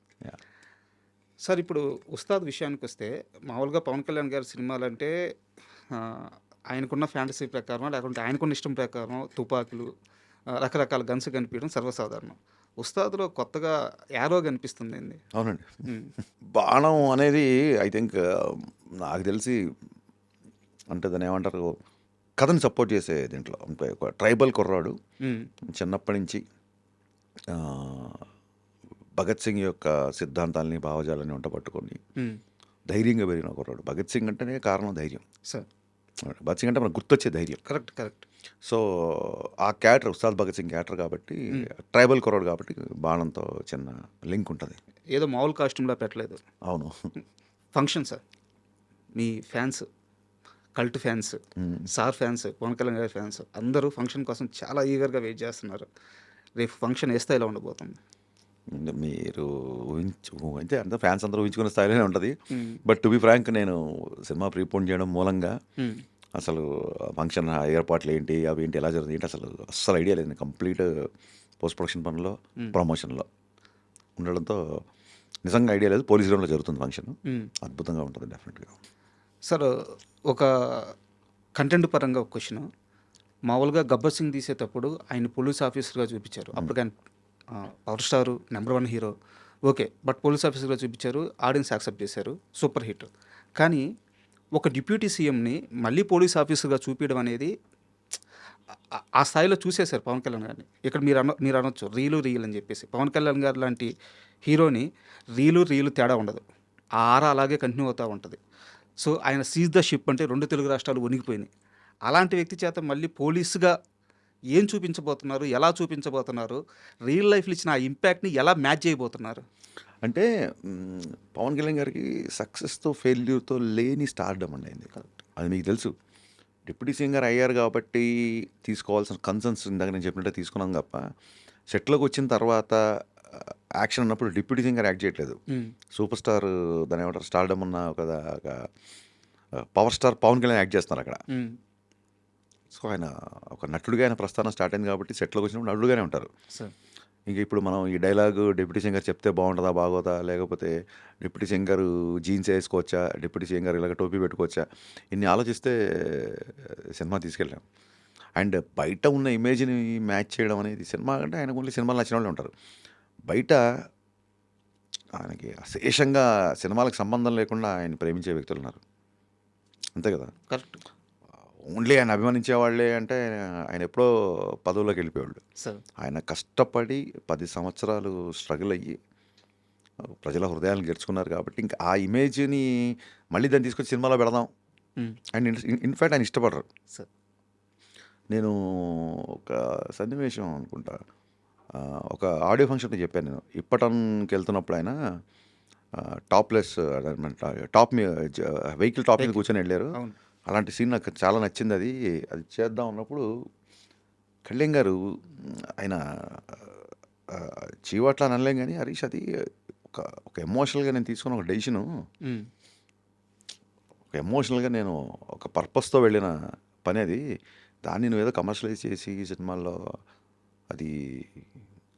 సార్. ఇప్పుడు ఉస్తాద్ విషయానికి వస్తే మామూలుగా పవన్ కళ్యాణ్ గారి సినిమాలంటే ఆయనకున్న ఫ్యాంటసీ ప్రకారం లేకుంటే ఆయనకున్న ఇష్టం ప్రకారం తుపాకులు, రకరకాల గన్స్ కనిపించడం సర్వసాధారణం. ఉస్తాద్లో కొత్తగా యారో కనిపిస్తుంది ఏంది? అవునండి. బాణం అనేది ఐ థింక్ నాకు తెలిసి అంటే దాన్ని ఏమంటారు, కథని సపోర్ట్ చేసే దీంట్లో ఒక ట్రైబల్ కుర్రాడు చిన్నప్పటి నుంచి భగత్ సింగ్ యొక్క సిద్ధాంతాలని భావజాలని వంట పట్టుకొని ధైర్యంగా పెరిగిన కుర్రాడు. భగత్ సింగ్ అంటేనే కారణం ధైర్యం సార్. భగత్ సింగ్ అంటే మనకు గుర్తొచ్చే ధైర్యం. కరెక్ట్. సో ఆ క్యారెక్టర్ ఉస్తాద్ భగత్ సింగ్ క్యారెక్టర్ కాబట్టి, ట్రైబల్ కుర్రాడు కాబట్టి బాణంతో చిన్న లింక్ ఉంటుంది. ఏదో మామూలు కాస్ట్యూమ్లో పెట్టలేదు. అవును. ఫంక్షన్ సార్, మీ fans, cult fans, sir fans, Pawan Kalyan గారి ఫ్యాన్స్ అందరూ ఫంక్షన్ కోసం చాలా ఈగర్గా వెయిట్ చేస్తున్నారు. రేపు ఫంక్షన్ ఏ స్థాయిలో ఉండబోతుంది? మీరు అంటే అంత ఫ్యాన్స్ అందరూ ఊహించుకునే స్థాయిలోనే ఉంటుంది. బట్ టు బి ఫ్రాంక్, నేను సినిమా ప్రీపోన్ చేయడం మూలంగా అసలు ఫంక్షన్ ఏర్పాట్లు ఏంటి, అవి ఏంటి, ఎలా జరుగుతుంది ఏంటి అసలు ఐడియా లేదు. కంప్లీట్ పోస్ట్ ప్రొడక్షన్ పనిలో, ప్రమోషన్లో ఉండడంతో నిజంగా ఐడియా లేదు. పోలీస్ గ్రౌండ్లో జరుగుతుంది ఫంక్షన్. అద్భుతంగా ఉంటుంది డెఫినెట్గా. సార్, ఒక కంటెంట్ పరంగా ఒక క్వశ్చన్. మామూలుగా గబ్బర్ సింగ్ తీసేటప్పుడు ఆయన పోలీస్ ఆఫీసర్గా చూపించారు. అప్పుడు కానీ power star, number 1 hero, okay. But police ఆఫీసర్గా చూపించారు, ఆడియన్స్ యాక్సెప్ట్ చేశారు, సూపర్ హిట్. కానీ ఒక డిప్యూటీ సీఎంని మళ్ళీ పోలీస్ ఆఫీసర్గా చూపించడం అనేది ఆ స్థాయిలో చూసేశారు పవన్ కళ్యాణ్ గారిని. ఇక్కడ మీరు అనొచ్చు రీలు అని చెప్పేసి. పవన్ కళ్యాణ్ గారు లాంటి హీరోని రీలు తేడా ఉండదు, ఆ ఆరా అలాగే కంటిన్యూ అవుతూ ఉంటుంది. సో ఆయన సీజ్ ద షిప్ అంటే 2 తెలుగు రాష్ట్రాలు వణిగిపోయినాయి. అలాంటి వ్యక్తి చేత మళ్ళీ పోలీసుగా ఏం చూపించబోతున్నారు, ఎలా చూపించబోతున్నారు, రియల్ లైఫ్లో ఇచ్చిన ఆ ఇంపాక్ట్ని ఎలా మ్యాచ్ చేయబోతున్నారు? అంటే పవన్ కళ్యాణ్ గారికి సక్సెస్తో ఫెయిల్యూర్తో లేని స్టార్డమ్ అండి అయింది. అది మీకు తెలుసు. డిప్యూటీ సింగర్ అయ్యారు కాబట్టి తీసుకోవాల్సిన కన్సర్న్స్ ఇందాక నేను చెప్పినట్టే తీసుకున్నాం తప్ప, సెట్లోకి వచ్చిన తర్వాత యాక్షన్ అన్నప్పుడు డిప్యూటీ సింగర్ యాక్ట్ చేయట్లేదు. సూపర్ స్టార్, దాని ఏమంటారు, స్టార్డమ్ ఉన్న ఒక power star Pawan Kalyan act చేస్తున్నారు అక్కడ. సో ఆయన ఒక నటుడిగా ఆయన ప్రస్థానం స్టార్ట్ అయింది కాబట్టి సెట్లోకి వచ్చినప్పుడు నటుడుగానే ఉంటారు. ఇంక ఇప్పుడు మనం ఈ డైలాగు డిప్యూటీ సింగర్ చెప్తే బాగుంటుందా బాగోదా, లేకపోతే డిప్యూటీ సింగర్ జీన్స్ వేసుకోవచ్చా, డిప్యూటీ సింగర్ ఇలాగ టోపీ పెట్టుకోవచ్చా, ఇన్ని ఆలోచిస్తే సినిమా తీసుకెళ్ళాం. అండ్ బయట ఉన్న ఇమేజ్ని మ్యాచ్ చేయడం అనేది, సినిమా అంటే ఆయనకు ఓన్లీ సినిమాలు నచ్చిన వాళ్ళు ఉంటారు. బయట ఆయనకి అశేషంగా సినిమాలకు సంబంధం లేకుండా ఆయన ప్రేమించే వ్యక్తులు ఉన్నారు, అంతే కదా. కరెక్ట్. ఓన్లీ ఆయన అభిమానించే వాళ్ళే అంటే ఆయన ఎప్పుడో పదవుల్లోకి వెళ్ళిపోయేవాళ్ళు. ఆయన కష్టపడి 10 సంవత్సరాలు స్ట్రగుల్ అయ్యి ప్రజల హృదయాలను గెలుచుకున్నారు కాబట్టి ఇంకా ఆ ఇమేజ్ని మళ్ళీ దాన్ని తీసుకొచ్చి సినిమాలో పెడదాం అండ్ ఇన్ఫ్యాక్ట్ ఆయన ఇష్టపడరు. నేను ఒక సన్నివేశం అనుకుంటా, ఒక ఆడియో ఫంక్షన్లో చెప్పాను నేను. ఇప్పటన్కి వెళ్తున్నప్పుడు ఆయన టాప్లెస్ టాప్ వెహికల్ టాప్ మీద కూర్చొని వెళ్ళారు. అలాంటి సీన్ నాకు చాలా నచ్చింది. అది చేద్దాం అన్నప్పుడు కళ్యాణ్ గారు, ఆయన చీవట్లా అనలేం కానీ, హరీష్ అది ఒక ఎమోషనల్గా నేను తీసుకున్న ఒక డెసిషను, ఒక ఎమోషనల్గా నేను ఒక పర్పస్తో వెళ్ళిన పని అది. దాన్ని నువ్వు ఏదో కమర్షియలైజ్ చేసి సినిమాల్లో అది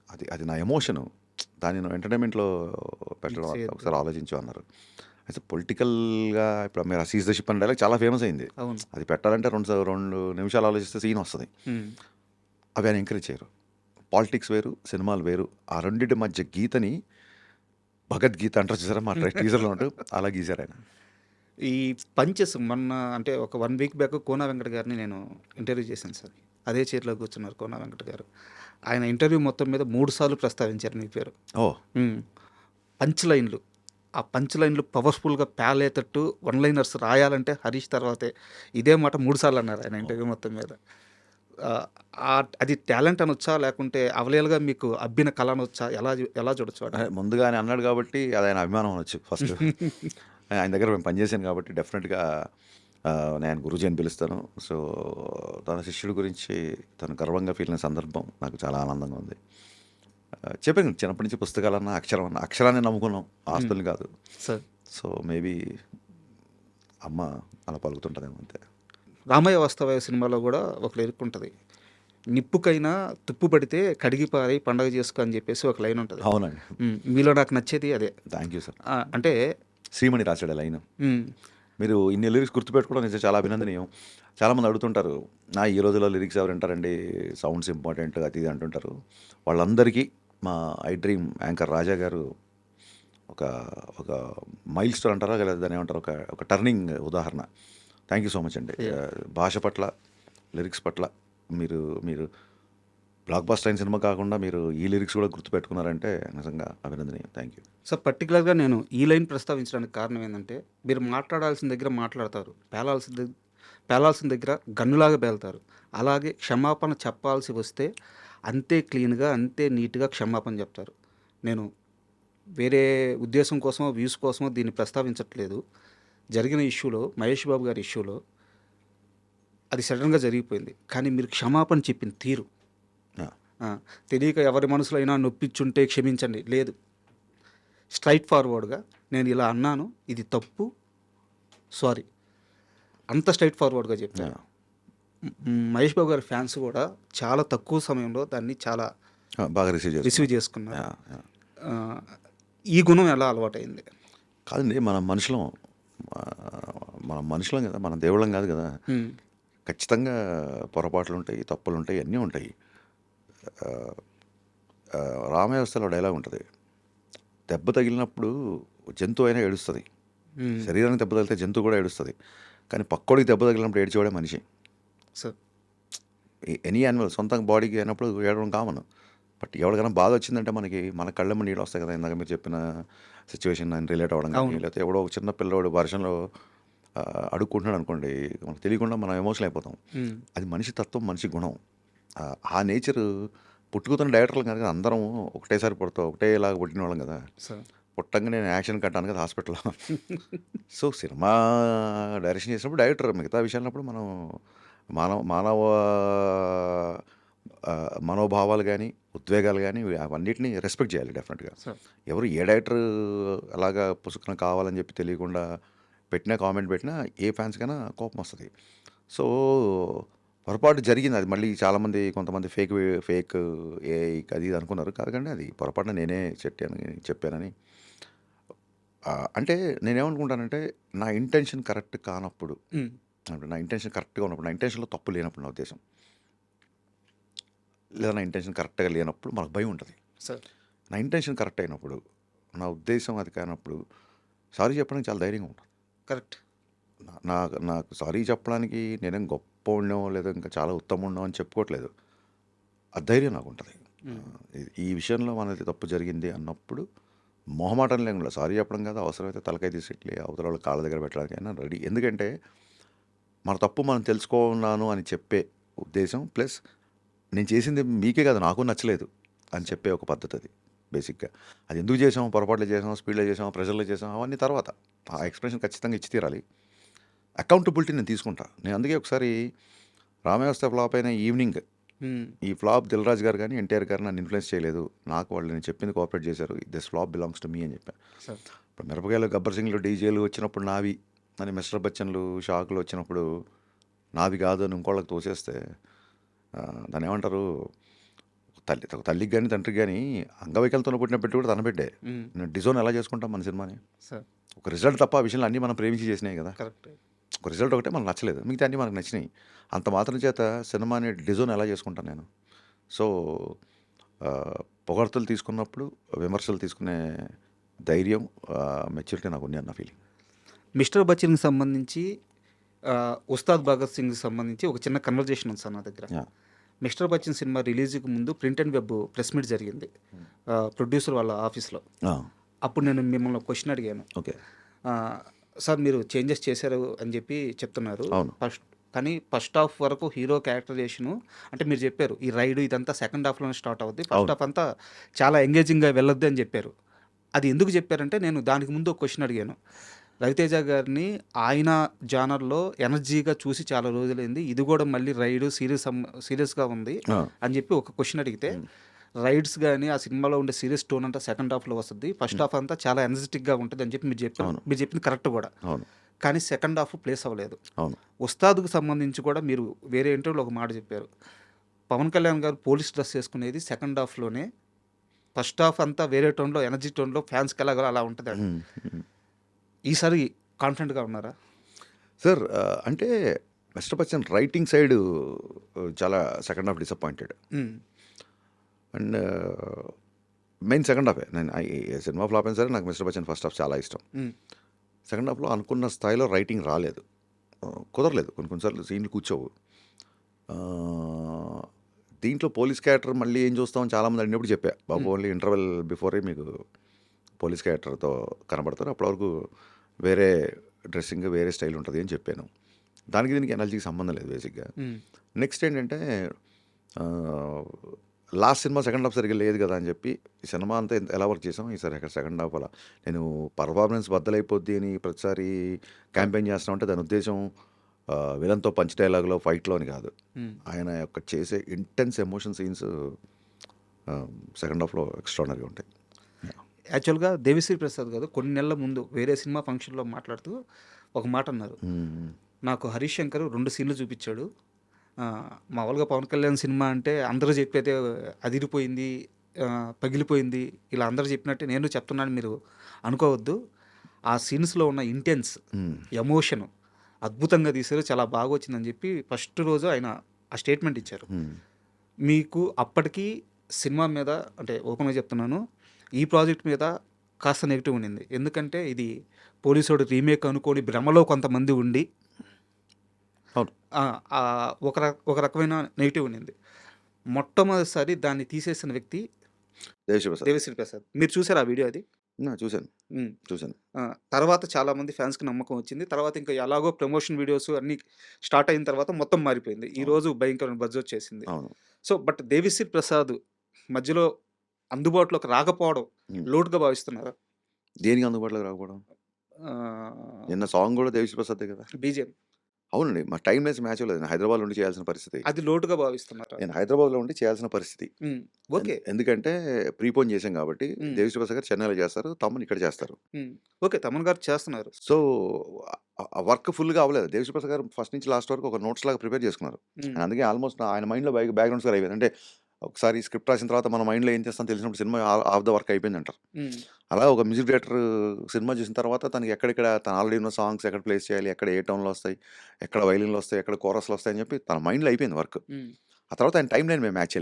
అది అది నా ఎమోషను, దాన్ని నువ్వు ఎంటర్టైన్మెంట్లో పెట్టడం ఒకసారి ఆలోచించు అన్నారు. అయితే పొలిటికల్గా ఇప్పుడు మీరు సీజ్ ద షిప్ అనే డైలాగ్ చాలా ఫేమస్ అయింది. అది పెట్టాలంటే 2 నిమిషాలు ఆలోచిస్తే సీన్ వస్తుంది. అవి ఆయన ఎంకరేజ్ చేయరు. పాలిటిక్స్ వేరు, సినిమాలు వేరు. ఆ రెండింటి మధ్య గీతని భగవద్గీత అంటారు చూసారా, మా టీజర్లో ఉంటూ అలా గీశారు ఆయన. ఈ పంచెస్ మొన్న అంటే ఒక 1 వీక్ బ్యాక్ కోనా వెంకట గారిని నేను ఇంటర్వ్యూ చేశాను సార్. అదే చైర్లో కూర్చున్నారు కోనా వెంకట గారు. ఆయన ఇంటర్వ్యూ మొత్తం మీద 3 సార్లు ప్రస్తావించారు మీ పేరు. పంచ్ లైన్లు ఆ పంచ్ లైన్లు పవర్ఫుల్గా పేలేటట్టు వన్ లైనర్స్ రాయాలంటే హరీష్ తర్వాతే. ఇదే మాట 3 సార్లు అన్నారు ఆయన ఇంటర్వ్యూ మొత్తం మీద. అది టాలెంట్ అనొచ్చా, లేకుంటే అవలీలగా మీకు అబ్బిన కళ అనొచ్చా, ఎలా చూడొచ్చు వాటిని? ముందుగానే అన్నాడు కాబట్టి అది ఆయన అభిమానం అనొచ్చు ఫస్ట్. ఆయన దగ్గర మేము పనిచేశాను కాబట్టి డెఫినెట్గా నేను గురూజీ అని పిలుస్తాను. సో తన శిష్యుడి గురించి తను గర్వంగా ఫీల్ అయిన సందర్భం నాకు చాలా ఆనందంగా ఉంది. చెప్పాను చిన్నప్పటి నుంచి పుస్తకాలన్నా అక్షరాన్ని నమ్ముకున్నాం, ఆస్తుల్ని కాదు. సార్, సో మేబీ అమ్మ అలా పలుకుతుంటుందేమో అంతే. రామయ్య వాస్తవయ్య సినిమాలో కూడా ఒక లిరిక్ ఉంటుంది, నిప్పుకైనా తుప్పు పడితే కడిగి పారి పండగ చేసుకో అని చెప్పేసి ఒక లైన్ ఉంటుంది. అవునండి, మీలో నాకు నచ్చేది అదే. Thank you sir. అంటే శ్రీమణి రాశాడు లైన్. ఉమ్, మీరు ఇన్ని లిరిక్స్ గుర్తుపెట్టుకోవడం నిజంగా చాలా అభినందనీయం. చాలామంది అడుగుతుంటారు, ఈ రోజుల్లో లిరిక్స్ ఎవరు వింటారండి, సౌండ్స్ ఇంపార్టెంట్ అది ఇది అంటుంటారు. వాళ్ళందరికీ మా ఐ డ్రీమ్ యాంకర్ రాజా గారు ఒక ఒక మైల్ స్టోన్ అంటారా లేదా దాన్ని ఏమంటారు, ఒక టర్నింగ్ ఉదాహరణ. థ్యాంక్ యూ సో మచ్ అండి. భాష పట్ల, లిరిక్స్ పట్ల మీరు బ్లాక్ బస్టర్ అయిన సినిమా కాకుండా మీరు ఈ లిరిక్స్ కూడా గుర్తుపెట్టుకున్నారంటే నిజంగా అభినందనీయం. Thank you. సో పర్టికులర్గా నేను ఈ లైన్ ప్రస్తావించడానికి కారణం ఏంటంటే, మీరు మాట్లాడాల్సిన దగ్గర మాట్లాడతారు, పేలాల్సిన దగ్గర గన్నులాగా పేలుతారు. అలాగే క్షమాపణ చెప్పాల్సి వస్తే అంతే క్లీన్గా, అంతే నీట్గా క్షమాపణ చెప్తారు. నేను వేరే ఉద్దేశం కోసమో, వ్యూస్ కోసమో దీన్ని ప్రస్తావించట్లేదు. జరిగిన ఇష్యూలో, మహేష్ బాబు గారి ఇష్యూలో అది సడన్గా జరిగిపోయింది. కానీ మీరు క్షమాపణ చెప్పిన తీరు, తెలియక ఎవరి మనసులో అయినా నొప్పించుంటే క్షమించండి లేదు, స్ట్రైట్ ఫార్వర్డ్గా నేను ఇలా అన్నాను, ఇది తప్పు, సారీ, అంత స్ట్రైట్ ఫార్వర్డ్గా చెప్తాను. మహేష్ బాబు గారి ఫ్యాన్స్ కూడా చాలా తక్కువ సమయంలో దాన్ని చాలా బాగా రిసీవ్ చేసుకున్నారు. ఈ గుణం ఎలా అలవాటైంది? కాదండి, మనం మనుషులం కదా, మన దేవుళ్ళం కాదు కదా. ఖచ్చితంగా పొరపాట్లు ఉంటాయి, తప్పులు ఉంటాయి, అన్నీ ఉంటాయి. రామవ్యవస్థలో డైలాగ్ ఉంటుంది, దెబ్బ తగిలినప్పుడు జంతువు అయినా ఏడుస్తుంది, శరీరానికి దెబ్బ తగిలితే జంతువు కూడా ఏడుస్తుంది, కానీ పక్కోడికి దెబ్బ తగిలినప్పుడు ఏడ్చేవాడే మనిషి. సార్, ఎనీ యానిమల్ సొంత బాడీకి అయినప్పుడు ఏడవడం కామన్. బట్ ఎవరికైనా బాధ వచ్చిందంటే మన కళ్ళమ్మ నీళ్ళు వస్తాయి కదా. ఇందాక మీరు చెప్పిన సిచ్యువేషన్ ఆయన రిలేట్ అవ్వడం కానీ, లేకపోతే ఎవడో ఒక చిన్న పిల్లవాడు వర్షంలో అడుక్కుంటున్నాడు అనుకోండి, మనకు తెలియకుండా మనం ఎమోషనల్ అయిపోతాం. అది మనిషి తత్వం, మనిషి గుణం. ఆ నేచర్ పుట్టుకుతున్న డైరెక్టర్లు కనుక అందరం ఒకటేసారి పుడతాం, ఒకటేలాగా పుట్టిన వాళ్ళం కదా. పుట్టంగా నేను యాక్షన్ కట్టాను కదా హాస్పిటల్లో. సో సినిమా డైరెక్షన్ చేసినప్పుడు డైరెక్టర్, మిగతా విషయాలప్పుడు మనం మానవ మనోభావాలు కానీ, ఉద్వేగాలు కానీ అవన్నిటిని రెస్పెక్ట్ చేయాలి డెఫినెట్గా. ఎవరు ఏ డైరెక్టర్ అలాగా పుసుకున కావాలని చెప్పి తెలియకుండా పెట్టినా, కామెంట్ పెట్టినా ఏ ఫ్యాన్స్కైనా కోపం వస్తుంది. సో పొరపాటు జరిగింది. అది మళ్ళీ చాలామంది కొంతమంది ఫేక్ ఏ అది ఇది అనుకున్నారు. కాదండి, అది పొరపాటున నేనే చెప్పానని. అంటే నేనేమనుకుంటానంటే, నా ఇంటెన్షన్ కరెక్ట్ కానప్పుడు, నా ఇంటెన్షన్ కరెక్ట్గా ఉన్నప్పుడు, నా ఇంటెన్షన్లో తప్పు లేనప్పుడు, నా ఉద్దేశం లేదా నా ఇంటెన్షన్ కరెక్ట్గా లేనప్పుడు మనకు భయం ఉంటుంది. నా ఇంటెన్షన్ కరెక్ట్ అయినప్పుడు, నా ఉద్దేశం అది కానప్పుడు సారీ చెప్పడానికి చాలా ధైర్యంగా ఉంటుంది. కరెక్ట్. నాకు సారీ చెప్పడానికి నేనేం గొప్ప ఉండడం లేదా ఇంకా చాలా ఉత్తమం ఉండడం అని చెప్పుకోవట్లేదు. ఆ ధైర్యం నాకు ఉంటుంది. ఈ విషయంలో మనది తప్పు జరిగింది అన్నప్పుడు మొహమాటం లేకుండా సారీ చెప్పడం కాదు, అవసరమైతే తలకాయ తీసేట్లే అవతల వాళ్ళ కాళ్ళ దగ్గర పెట్టడానికైనా రెడీ. ఎందుకంటే మన తప్పు మనం తెలుసుకున్నాను అని చెప్పే ఉద్దేశం, ప్లస్ నేను చేసింది మీకే కాదు నాకు నచ్చలేదు అని చెప్పే ఒక పద్ధతి అది బేసిక్గా. అది ఎందుకు చేసాం, పొరపాట్లు చేసాం, స్పీడ్లో చేసాం, ప్రెషర్లో చేసాం, అవన్నీ తర్వాత ఆ ఎక్స్ప్రెషన్ ఖచ్చితంగా ఇచ్చి తీరాలి. అకౌంటబిలిటీ నేను తీసుకుంటా. నేను అందుకే ఒకసారి రామవ్యవస్థ ఫ్లాప్ అయిన ఈవినింగ్, ఈ ఫ్లాప్ దిల్ రాజు గారు కానీ ఎన్టీఆర్ గారు నన్ను ఇన్ఫ్లుయెన్స్ చేయలేదు, నాకు వాళ్ళు నేను చెప్పింది కోఆపరేట్ చేశారు, this flop belongs to me అని చెప్పాను. ఇప్పుడు మిరపకాయలు, గబ్బర్ సింగ్లు, డీజేలు వచ్చినప్పుడు నావి అని, మిస్టర్ బచ్చన్లు, షాకులు వచ్చినప్పుడు నావి కాదు అని ఇంకోళ్ళకి తోసేస్తే దాన్ని ఏమంటారు, తల్లికి కానీ తండ్రికి కానీ అంగవైకల్యంతో పుట్టిన పెట్టి కూడా తన బిడ్డే. నేను డిజోన్ ఎలా చేసుకుంటాం మన సినిమాని? ఒక రిజల్ట్ తప్ప ఆ విషయంలో అన్నీ మనం ప్రేమించి చేసినాయి కదా. ఒక రిజల్ట్ ఒకటే మనకు నచ్చలేదు, మిగతా అన్నీ మనకు నచ్చినాయి. అంత మాత్రం చేత సినిమాని డిజోన్ ఎలా చేసుకుంటాను నేను? సో పొగడ్తలు తీసుకున్నప్పుడు విమర్శలు తీసుకునే ధైర్యం, మెచ్యూరిటీ నాకు ఉంది అన్న ఫీలింగ్. మిస్టర్ బచ్చన్కి సంబంధించి, ఉస్తాద్ భగత్ సింగ్కి సంబంధించి ఒక చిన్న కన్వర్జేషన్ ఉంది సార్ నా దగ్గర. మిస్టర్ బచ్చన్ సినిమా రిలీజ్కి ముందు print and web press meet జరిగింది ప్రొడ్యూసర్ వాళ్ళ ఆఫీస్లో. అప్పుడు నేను మిమ్మల్ని క్వశ్చన్ అడిగాను. ఓకే. ఆ, సార్ మీరు చేంజెస్ చేశారు అని చెప్పి చెప్తున్నారు. అవును. కానీ ఫస్ట్ హాఫ్ వరకు హీరో క్యారెక్టరైజేషను అంటే మీరు చెప్పారు ఈ రైడ్ ఇదంతా సెకండ్ హాఫ్లోనే స్టార్ట్ అవుద్ది, ఫస్ట్ అవును. హాఫ్ అంతా చాలా ఎంగేజింగ్గా వెళ్ళొద్దు అని చెప్పారు. అది ఎందుకు చెప్పారంటే నేను దానికి ముందు ఒక క్వశ్చన్ అడిగాను. రవితేజ గారిని ఆయన జానర్లో ఎనర్జీగా చూసి చాలా రోజులైంది, ఇది కూడా మళ్ళీ రైడ్ సీరియస్గా ఉంది ఆ. అని చెప్పి ఒక క్వశ్చన్ అడిగితే, రైడ్స్ కానీ ఆ సినిమాలో ఉండే సీరియస్ టోన్ అంతా సెకండ్ హాఫ్లో వస్తుంది, ఫస్ట్ హాఫ్ అంతా చాలా ఎనర్జెటిక్గా ఉంటుంది అని చెప్పి మీరు చెప్పారు. అవును. మీరు చెప్పింది కరెక్ట్ కూడా. అవును. కానీ సెకండ్ హాఫ్ ప్లేస్ అవ్వలేదు. అవును. ఉస్తాద్కు సంబంధించి కూడా మీరు వేరే ఇంటర్వ్యూలో ఒక మాట చెప్పారు. పవన్ కళ్యాణ్ గారు పోలీస్ డ్రెస్ వేసుకునేది సెకండ్ హాఫ్లోనే, ఫస్ట్ హాఫ్ అంతా వేరే టోన్లో ఎనర్జీ టోన్లో ఫ్యాన్స్కి ఎలాగో అలా ఉంటుంది. ఈసారి కాన్ఫిడెంట్గా ఉన్నారా? సార్ అంటే మిస్టర్ బచ్చన్ రైటింగ్ సైడ్ చాలా second half disappointed. Hmm. And main second హాఫే. నేను సినిమా ఫ్లాప్ అయినా సరే నాకు మిస్టర్ బచ్చన్ ఫస్ట్ హాఫ్ చాలా ఇష్టం. మ్మ్. సెకండ్ హాఫ్లో అనుకున్న స్థాయిలో రైటింగ్ రాలేదు, కుదరలేదు. కొన్నిసార్లు సీన్లు కూర్చోవు. ఆ, దీంట్లో పోలీస్ క్యారెక్టర్ మళ్ళీ ఏం చూస్తామని చాలామంది అడిగినప్పుడు చెప్పా, బాబు ఓన్లీ ఇంటర్వెల్ బిఫోరే మీకు పోలీస్ క్యారెక్టర్తో కనబడతారు, అప్పటి వరకు వేరే డ్రెస్సింగ్ వేరే స్టైల్ ఉంటుంది అని చెప్పాను. దానికి దీనికి ఎనర్జీకి సంబంధం లేదు బేసిక్గా. మ్మ్. నెక్స్ట్ ఏంటంటే లాస్ట్ సినిమా సెకండ్ హాఫ్ సరిగ్గా లేదు కదా అని చెప్పి ఈ సినిమా అంతా ఎలా వర్క్ చేసాం, ఈసారి అక్కడ సెకండ్ హాఫ్ అలా నేను పర్ఫార్మెన్స్ బద్దలైపోద్ది అని ప్రతిసారి క్యాంపెయిన్ చేస్తా ఉంటే దాని ఉద్దేశం విలన్తో పంచ్ డైలాగ్లో ఫైట్లో అని కాదు. మ్మ్. ఆయన యొక్క చేసే ఇంటెన్స్ ఎమోషన్ సీన్స్ సెకండ్ హాఫ్లో ఎక్స్ట్రానరీగా ఉంటాయి. యాక్చువల్గా దేవిశ్రీ ప్రసాద్ గారు కొన్ని నెలల ముందు వేరే సినిమా ఫంక్షన్లో మాట్లాడుతూ ఒక మాట అన్నారు. నాకు హరీష్ శంకర్ 2 సీన్లు చూపించాడు. మామూలుగా పవన్ కళ్యాణ్ సినిమా అంటే అందరూ చెప్పేదే అదిరిపోయింది, పగిలిపోయింది, ఇలా అందరూ చెప్పినట్టే నేను చెప్తున్నాను, మీరు అనుకోవద్దు. ఆ సీన్స్లో ఉన్న ఇంటెన్స్ ఎమోషన్ అద్భుతంగా తీశారు, చాలా బాగా వచ్చిందని చెప్పి ఫస్ట్ రోజు ఆయన ఆ స్టేట్మెంట్ ఇచ్చారు. మీకు అప్పటికి సినిమా మీద అంటే ఓపెన్గా చెప్తున్నాను, ఈ ప్రాజెక్ట్ మీద కాస్త నెగిటివ్ ఉండింది. ఎందుకంటే ఇది పోలీసోడు రీమేక్ అనుకోని భ్రమలో కొంతమంది ఉండి అవును. ఒక రకమైన నెగిటివ్ ఉండింది. మొట్టమొదటిసారి దాన్ని తీసేసిన వ్యక్తి దేవిశ్రీ ప్రసాద్. మీరు చూసారు ఆ వీడియో? అది చూశాను. మ్మ్. చూశాను. తర్వాత చాలామంది ఫ్యాన్స్కి నమ్మకం వచ్చింది. తర్వాత ఇంకా ఎలాగో ప్రమోషన్ వీడియోస్ అన్నీ స్టార్ట్ అయిన తర్వాత మొత్తం మారిపోయింది. ఈరోజు భయంకరమైన బజ్ వచ్చేసింది. అవును. సో బట్ దేవిశ్రీ ప్రసాద్ మధ్యలో అందుబాటులోకి రాకపోవడం లోటుగా భావిస్తున్నారా? దేనికి అందుబాటులోకి రాకపోవడం? నిన్న సాంగ్ కూడా దేవిశ్రీ ప్రసాదే కదా. బీజేపీ అవునండి, మా టైం లేసి మ్యాచ్ లేదు. నేను హైదరాబాద్లో ఉండి చేయాల్సిన పరిస్థితి. అది లోటుగా భావిస్తున్నారా? నేను హైదరాబాద్లో ఉండి చేయాల్సిన పరిస్థితి. ఓకే. ఎందుకంటే ప్రీపోన్ చేశాం కాబట్టి. దేవిశ్రీ ప్రసాద్ గారు చెన్నైలో చేస్తారు, తమన్ ఇక్కడ చేస్తారు. ఓకే, తమన్ గారు చేస్తున్నారు. సో ఆ వర్క్ ఫుల్గా అవ్వలేదు. దేవిశ్రీ ప్రసాద్ గారు ఫస్ట్ నుంచి లాస్ట్ వరకు ఒక నోట్స్ లాగా ప్రిపేర్ చేసుకున్నారు. అందుకే ఆల్మోస్ట్ ఆయన మైండ్లో బ్యాక్గ్రౌండ్స్ గారు అయిపోయింది. అంటే ఒకసారి స్క్రిప్ట్ రాసిన తర్వాత మన మైండ్లో ఏం చేస్తాం తెలిసినప్పుడు సినిమా ఆఫ్ ద వర్క్ అయిపోయింది అంటారు. అలా ఒక మ్యూజిక్ డైరెక్టర్ సినిమా చూసిన తర్వాత తనకి ఎక్కడెక్కడ తన ఆల్రెడీ ఉన్న సాంగ్స్ ఎక్కడ ప్లేస్ చేయాలి, ఎక్కడ ఏ టౌన్లో వస్తాయి, ఎక్కడ వైలిన్లు వస్తాయి, ఎక్కడ కోరస్లు వస్తాయి అని చెప్పి తన మైండ్లో అయిపోయింది వర్క్. ఆ తర్వాత ఆయన టైం లైన్ మేము మ్యాచ్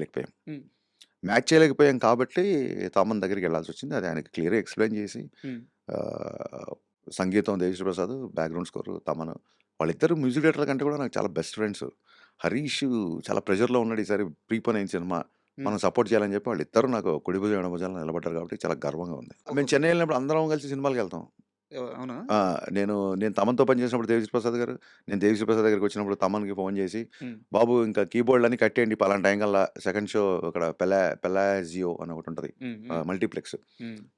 చేయలేకపోయాం కాబట్టి తమన్ దగ్గరికి వెళ్ళాల్సి వచ్చింది. అది ఆయనకి క్లియర్గా ఎక్స్ప్లెయిన్ చేసి సంగీతం దేవిశ్రీ ప్రసాద్, బ్యాక్గ్రౌండ్ స్కోర్ తమన్, వాళ్ళిద్దరు మ్యూజిక్ డైరెక్టర్ కంటే కూడా నాకు చాలా బెస్ట్ ఫ్రెండ్స్. హరీష్ చాలా ప్రెషర్లో ఉన్నాడు, ఈసారి ప్రీపోన్ అయిన సినిమా మనం సపోర్ట్ చేయాలని చెప్పి వాళ్ళిద్దరూ నాకు కుడి భుజం ఎడమ భుజాలు నిలబడ్డారు కాబట్టి చాలా గర్వంగా ఉంది. మేము చెన్నై వెళ్ళినప్పుడు అందరం కలిసి సినిమాలకు వెళ్తాం. అవునా? నేను తమన్తో పని చేసినప్పుడు దేవిశ్రీ ప్రసాద్ గారు, నేను దేవిశ్రీ ప్రసాద్ దగ్గరికి వచ్చినప్పుడు తమన్కి ఫోన్ చేసి, బాబు ఇంకా కీబోర్డ్ అన్ని కట్టేయండి పలానా టైం కల్లా సెకండ్ షో ఇక్కడ పెలాజియో అని ఒకటి ఉంటుంది మల్టీప్లెక్స్.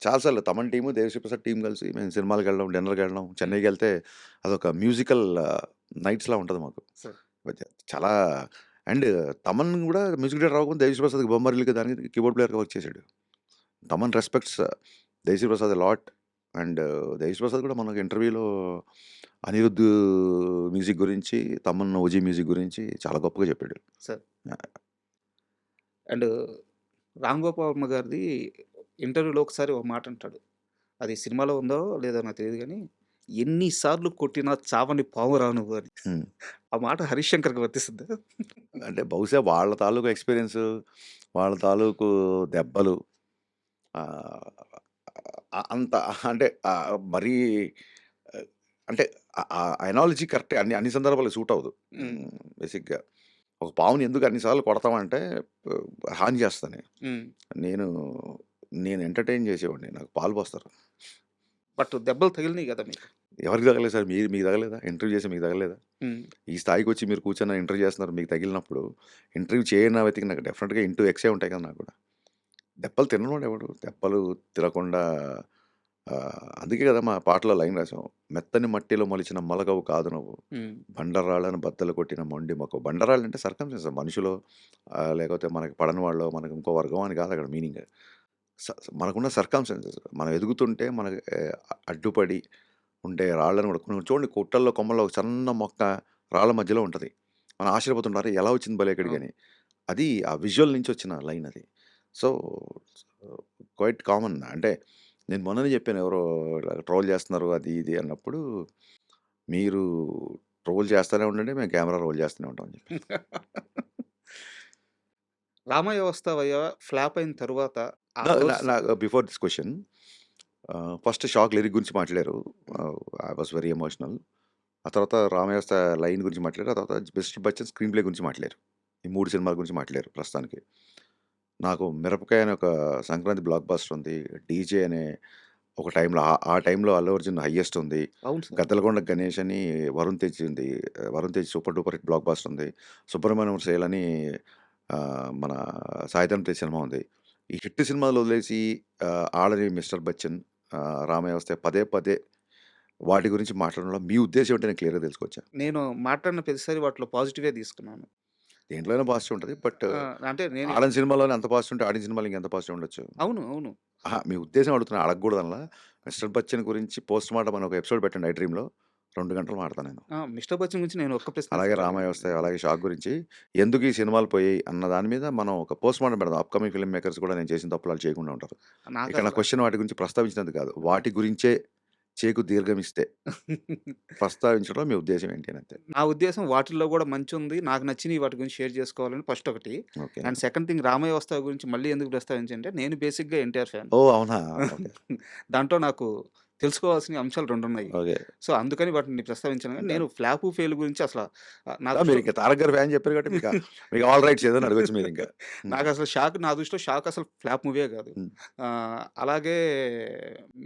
చాలాసార్లు తమన్ టీము దేవిశ్రీ ప్రసాద్ టీం కలిసి మేము సినిమాలకు వెళ్ళడం, డిన్నర్కి వెళ్ళడం. చెన్నైకి వెళ్తే అదొక మ్యూజికల్ నైట్స్లా ఉంటుంది మాకు. చాలా అండ్ తమన్ కూడా మ్యూజిక్ డైరెక్టర్ అవ్వకుండా దేవిశ్రీ ప్రసాద్కి బొమ్మరిల్కి దానికి కీబోర్డ్ ప్లేయర్గా వర్క్ చేశాడు. Thaman respects Devi Sri Prasad lot. And Devi Sri Prasad కూడా మనకు ఇంటర్వ్యూలో అనిరుద్ధ్ మ్యూజిక్ గురించి, తమన్ ఓజీ మ్యూజిక్ గురించి చాలా గొప్పగా చెప్పాడు సార్. అండ్ రామ్ గోపాల్ వర్మ గారిది ఇంటర్వ్యూలో ఒకసారి ఒక మాట అంటాడు, అది సినిమాలో ఉందో లేదో నాకు తెలియదు కానీ, ఎన్నిసార్లు కొట్టినా చావని పాము రాను అని. ఆ మాట హరీష్ శంకర్కి వర్తిస్తుందా? అంటే బహుశా వాళ్ళ తాలూకు ఎక్స్పీరియన్స్, వాళ్ళ తాలూకు దెబ్బలు అంత అంటే మరీ అంటే ఎనాలజీ కరెక్ట్ అన్ని సందర్భాలు సూట్ అవ్వదు. బేసిక్గా ఒక పావుని ఎందుకు అన్నిసార్లు కొడతామంటే హాని చేస్తాను. నేను ఎంటర్టైన్ చేసేవాడిని, నాకు పాలు పోస్తారు. బట్ దెబ్బలు తగిలినాయి కదా మీకు. ఎవరికి తగలేదు సార్? మీకు తగలేదా? ఇంటర్వ్యూ చేసి మీకు తగలేదా? ఉమ్. ఈ స్థాయికి వచ్చి మీరు కూర్చొని ఇంటర్వ్యూ చేస్తున్నారు, మీకు తగిలినప్పుడు ఇంటర్వ్యూ చేయని వ్యక్తికి నాకు డెఫినెట్గా ఇంటూ ఎక్సే ఉంటాయి కదా. నాకు కూడా దెబ్బలు తినవాడు ఎవడు? దెబ్బలు తినకుండా అందుకే కదా మా పాటలో లైన్ రాసాం, మెత్తని మట్టిలో మొలిచిన మొలకవు కాదు నువ్వు, ఉమ్. బండరాళ్ళను బద్దలు కొట్టిన మొండి మొక్క. బండరాళ్ళు అంటే సర్కమ్స్టెన్స్, మనుషులో లేకపోతే మనకి పడని వాళ్ళు, మనకి ఇంకో వర్గం అని కాదు అక్కడ మీనింగ్. మనకున్న సర్కమ్స్టెన్సెస్, మనం ఎదుగుతుంటే మనకి అడ్డుపడి ఉండే రాళ్ళని కూడా చూడండి, కొట్టల్లో కొమ్మల్లో ఒక చిన్న మొక్క రాళ్ళ మధ్యలో ఉంటుంది, మనం ఆశ్చర్యపోతుంటారు ఎలా వచ్చింది భలే ఎక్కడికి అని. అది ఆ విజువల్ నుంచి వచ్చిన లైన్ అది. So quite common. అంటే నేను మొన్ననే చెప్పాను, ఎవరో ట్రోల్ చేస్తున్నారు అది ఇది అన్నప్పుడు, మీరు ట్రోల్ చేస్తూనే ఉండండి, మేము కెమెరా రోల్ చేస్తూనే ఉంటాం అని చెప్పి. రామయ్య వస్తావయ్య ఫ్లాప్ అయిన తర్వాత ఆ రోజు- before this question, first shock lyric గురించి మాట్లాడారు, ఐ వాస్ వెరీ ఎమోషనల్. ఆ తర్వాత రామయ్య లైన్ గురించి మాట్లాడారు, ఆ తర్వాత మిస్టర్ బచ్చన్ స్క్రీన్ ప్లే గురించి మాట్లాడారు. ఈ 3 సినిమాల గురించి మాట్లాడారు. ప్రస్తుతానికి నాకు మిరపకాయ అనే ఒక సంక్రాంతి బ్లాక్ బస్టర్ ఉంది, డీజే అనే ఒక టైంలో ఆ టైంలో అల్లు అర్జున్ హైయెస్ట్ ఉంది, అవును సార్. గద్దలకొండ గణేష్ అని వరుణ్ తేజ్ ఉంది, Varun Tej super duper hit block buster ఉంది, సుబ్రహ్మణ్యం సేల్ అని మన సాయిధరం తేజ్ సినిమా ఉంది. ఈ హిట్ సినిమాలు వదిలేసి ఆడని మిస్టర్ బచ్చన్, రామయ్య వస్తే పదే పదే వాటి గురించి మాట్లాడడంలో మీ ఉద్దేశం ఏంటో నేను క్లియర్గా తెలుసుకోవచ్చా? నేను మాట్లాడిన ప్రతిసారి వాటిలో పాజిటివే తీసుకున్నాను. దేంట్లోనే పాజిటివ్ ఉంటుంది, బట్ అంటే నేను ఆడని సినిమాలోనే అంత పాజిటివ్ ఉంటే ఆడిన సినిమాలో ఇంకెంత పాజిటివ్ ఉండొచ్చు? అవును అవును మీ ఉద్దేశం అడుగుతున్నా, అడగకూడదనలా. మిస్టర్ బచ్చన్ గురించి పోస్ట్ మార్టం అని ఒక ఎపిసోడ్ పెట్టండి ఐ డ్రీమ్లో, 2 గంటలు మాడతాను నేను. మిస్టర్ బచ్చన్ గురించి నేను ఒక్క ప్రశ్న అలాగే రామయ్య వస్తాయి, అలాగే షాక్ గురించి ఎందుకు ఈ సినిమాలు పోయాయి అన్న దాని మీద మనం ఒక పోస్ట్ మార్టం పెడదాం. అప్కమింగ్ ఫిల్మ్ మేకర్స్ కూడా నేను చేసిన తప్పులు చేయకుండా ఉంటారు. నాకు ఇక్కడ నా క్వశ్చన్ వాటి గురించి ప్రస్తావించినందుకు కాదు, వాటి గురించే చేకు దీర్ఘమిస్తే ప్రస్తావించడం మీ ఉద్దేశం ఏంటి అని అంతే. నా ఉద్దేశం వాటిల్లో కూడా మంచి ఉంది, నాకు నచ్చినవి వాటి గురించి షేర్ చేసుకోవాలని ఫస్ట్ ఒకటి. Okay. And second thing, Ramayya Vastavu గురించి మళ్ళీ ఎందుకు ప్రస్తావించంటే నేను బేసిక్గా ఎన్టీఆర్ ఫ్యాన్. ఓ అవునా? ఓకే. దాంట్లో నాకు తెలుసుకోవాల్సిన అంశాలు 2 ఉన్నాయి. ఓకే. సో అందుకని వాటిని ప్రస్తావించాను. కానీ నేను ఫ్లాప్ ఫెయిల్ గురించి అసలు నాకు మీరు ఇంకా తారక్ గారు ఫ్యాన్ చెప్పారు కాబట్టి మీకు ఆల్ రైట్స్ ఏదో అడగచ్చు మీరు ఇంకా. నాకు అసలు షాక్, నా దృష్టిలో షాక్ అసలు ఫ్లాప్ మూవీ కాదు. Hmm. అలాగే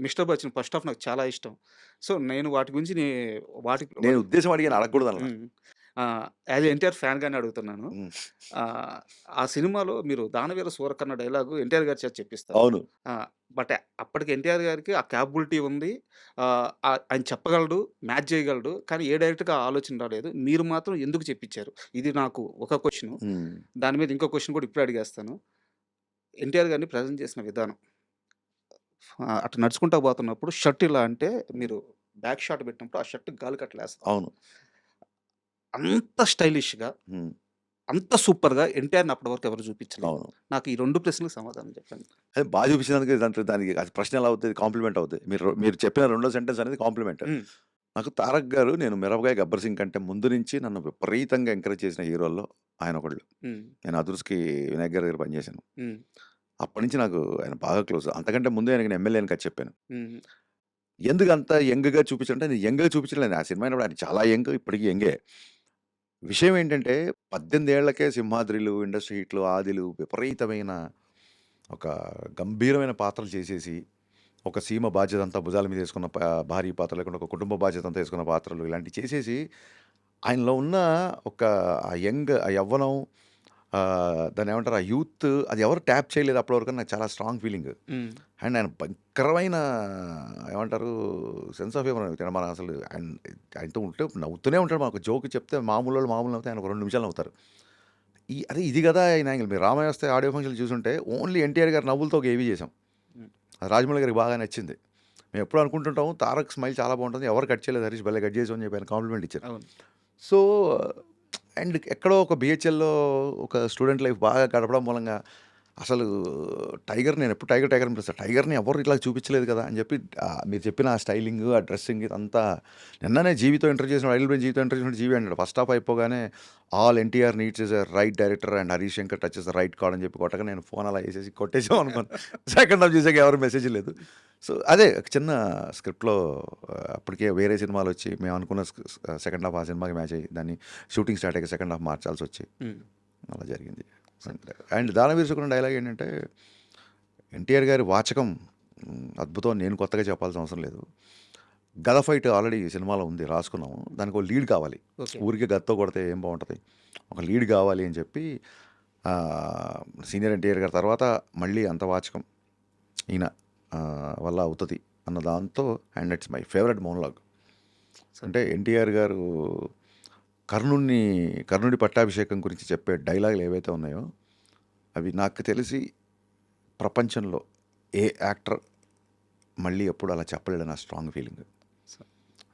మిస్టర్ బచ్చన్ ఫస్ట్ హాఫ్ నాకు చాలా ఇష్టం. సో నేను వాటి గురించి నేను ఉద్దేశం అడిగాను, అడగకూడదు అలా. యాజ్ ఎన్టీఆర్ ఫ్యాన్గానే అడుగుతున్నాను. Hmm. ఆ సినిమాలో మీరు దానవీర సూరకర్ణ డైలాగు ఎన్టీఆర్ గారి చేత చెప్పిస్తారు. అవును. బట్ అప్పటికి ఎన్టీఆర్ గారికి ఆ క్యాపబిలిటీ ఉంది, ఆయన చెప్పగలడు, మ్యాచ్ చేయగలడు. కానీ ఏ డైరెక్ట్గా ఆలోచన రాలేదు. మీరు మాత్రం ఎందుకు చెప్పించారు? ఇది నాకు ఒక క్వశ్చన్. Hmm. దాని మీద ఇంకో క్వశ్చన్ కూడా ఇప్పుడు అడిగేస్తాను. ఎన్టీఆర్ గారిని ప్రజెంట్ చేసిన విధానం, అటు నడుచుకుంటా పోతున్నప్పుడు షర్ట్ ఇలా అంటే మీరు బ్యాక్ షాట్ పెట్టినప్పుడు ఆ షర్ట్ గాలి కట్టలేస్తారు. అవును. అంత స్టైలిష్గా, Hmm. అంత సూపర్గా ఎన్టీఆర్ని అప్పటి వరకు ఎవరు చూపించలేదు. అవును. నాకు ఈ 2 ప్రశ్నలకు సమాధానం చెప్పండి. అదే బాగా చూపించినందుకు దానికి అది ప్రశ్న ఎలా అవుతుంది? కాంప్లిమెంట్ అవుతుంది. మీరు చెప్పిన 2వ సెంటెన్స్ అనేది కాంప్లిమెంట్. Hmm. నాకు తారక్ గారు, నేను మిరపకాయ గబ్బర్ సింగ్ కంటే ముందు నుంచి నన్ను విపరీతంగా ఎంకరేజ్ చేసిన హీరోల్లో ఆయన ఒకళ్ళు. Hmm. నేను అదుర్స్కి వినాయక్ గారి దగ్గర పనిచేశాను. Hmm. అప్పటి నుంచి నాకు ఆయన బాగా క్లోజ్. అంతకంటే ముందే ఆయనకి నేను ఎమ్మెల్యే అని కదా చెప్పాను. Hmm. ఎందుకు అంత యంగ్గా చూపించాలంటే, నేను యంగ్గా చూపించలేదు. ఆ సినిమా అయినప్పుడు ఆయన చాలా యంగ్, ఇప్పటికీ యంగే. విషయం ఏంటంటే 18 ఏళ్లకే సింహాద్రిలు, ఇండస్ట్రీ హిట్లు, ఆదిలు, విపరీతమైన ఒక గంభీరమైన పాత్రలు చేసేసి, ఒక సీమ బాధ్యత అంతా భుజాల మీద వేసుకున్న భారీ పాత్ర, లేకుండా ఒక కుటుంబ బాధ్యత అంతా వేసుకున్న పాత్రలు ఇలాంటివి చేసేసి, ఆయనలో ఉన్న ఒక ఆ యంగ్, ఆ యవ్వనం, దాన్ని ఏమంటారు, ఆ యూత్, అది ఎవరు ట్యాప్ చేయలేదు అప్పటి వరకు. నాకు చాలా స్ట్రాంగ్ ఫీలింగ్. Hmm. అండ్ ఆయన భయంకరమైన ఏమంటారు సెన్స్ ఆఫ్ హ్యూమర్. మన అసలు ఆయనతో ఉంటే నవ్వుతూనే ఉంటాడు. మనకు జోక్ చెప్తే మామూలు వాళ్ళు మామూలు నవ్వుతాయి, ఆయన ఒక 2 నిమిషాలు నవ్వుతారు. ఇది కదా ఆయన యాంగిల్. మీరు రామయ్య వస్తే ఆడియో ఫంక్షన్లు చూసుంటే ఓన్లీ ఎన్టీఆర్ గారి నవ్వులతో ఒక ఏవీ చేసాం. అది రాజమౌళి గారికి బాగా నచ్చింది. మేము ఎప్పుడు అనుకుంటుంటాం తారక్ స్మైల్ చాలా బాగుంటుంది, ఎవరు కట్ చేయలేదు, హరీష్ భలే కట్ చేసాం అని చెప్పి ఆయన కాంప్లిమెంట్ ఇచ్చారు. అవును. సో అండ్ ఎక్కడో ఒక బిహెచ్ఎల్లో ఒక స్టూడెంట్ లైఫ్ బాగా గడపడం మూలంగా అసలు టైగర్, నేను ఎప్పుడు టైగర్ అనిపిస్తాను, టైగర్ని ఎవరు ఇట్లా చూపించలేదు కదా అని చెప్పి మీరు చెప్పిన ఆ స్టైలింగ్, ఆ డ్రెస్సింగ్ ఇదంతా. నిన్ననే జీవితో ఇంటర్వ్యూ చేసిన, ఐడిల్ బ్రెయిన్ జీవితో ఇంటర్వ్యూ చేసిన జీవి అన్నాడు. ఫస్ట్ హాఫ్ అయిపోగానే all NTR needs is a right director and Harish Shankar touches the right card అని చెప్పి కొట్టగా నేను ఫోన్ అలా వేసేసి కొట్టేసాం అనుకోను. సెకండ్ హాఫ్ చూసాక ఎవరు మెసేజ్ లేదు. సో అదే చిన్న స్క్రిప్ట్లో అప్పటికే వేరే సినిమాలు వచ్చి మేము అనుకున్న సెకండ్ హాఫ్ ఆ సినిమాకి మ్యాచ్ అయ్యి దాన్ని షూటింగ్ స్టార్ట్ అయ్యి సెకండ్ హాఫ్ మార్చాల్సి వచ్చి అలా జరిగింది. అండ్ దానవీర సుకరణ డైలాగ్ ఏంటంటే, ఎన్టీఆర్ గారి వాచకం అద్భుతం అని నేను కొత్తగా చెప్పాల్సిన అవసరం లేదు. గద ఫైట్ ఆల్రెడీ సినిమాలో ఉంది, రాసుకున్నాము. దానికి ఒక లీడ్ కావాలి. ఓకే. ఊరికే గదతో కొడితే ఏం బాగుంటుంది, ఒక లీడ్ కావాలి అని చెప్పి సీనియర్ ఎన్టీఆర్ గారి తర్వాత మళ్ళీ అంత వాచకం ఈయన వల్ల అవుతుంది అన్న దాంతో, and it's my favourite monologue. అంటే ఎన్టీఆర్ గారు కర్ణుడి పట్టాభిషేకం గురించి చెప్పే డైలాగులు ఏవైతే ఉన్నాయో అవి నాకు తెలిసి ప్రపంచంలో ఏ యాక్టర్ మళ్ళీ ఎప్పుడు అలా చెప్పలేడు నా స్ట్రాంగ్ ఫీలింగ్.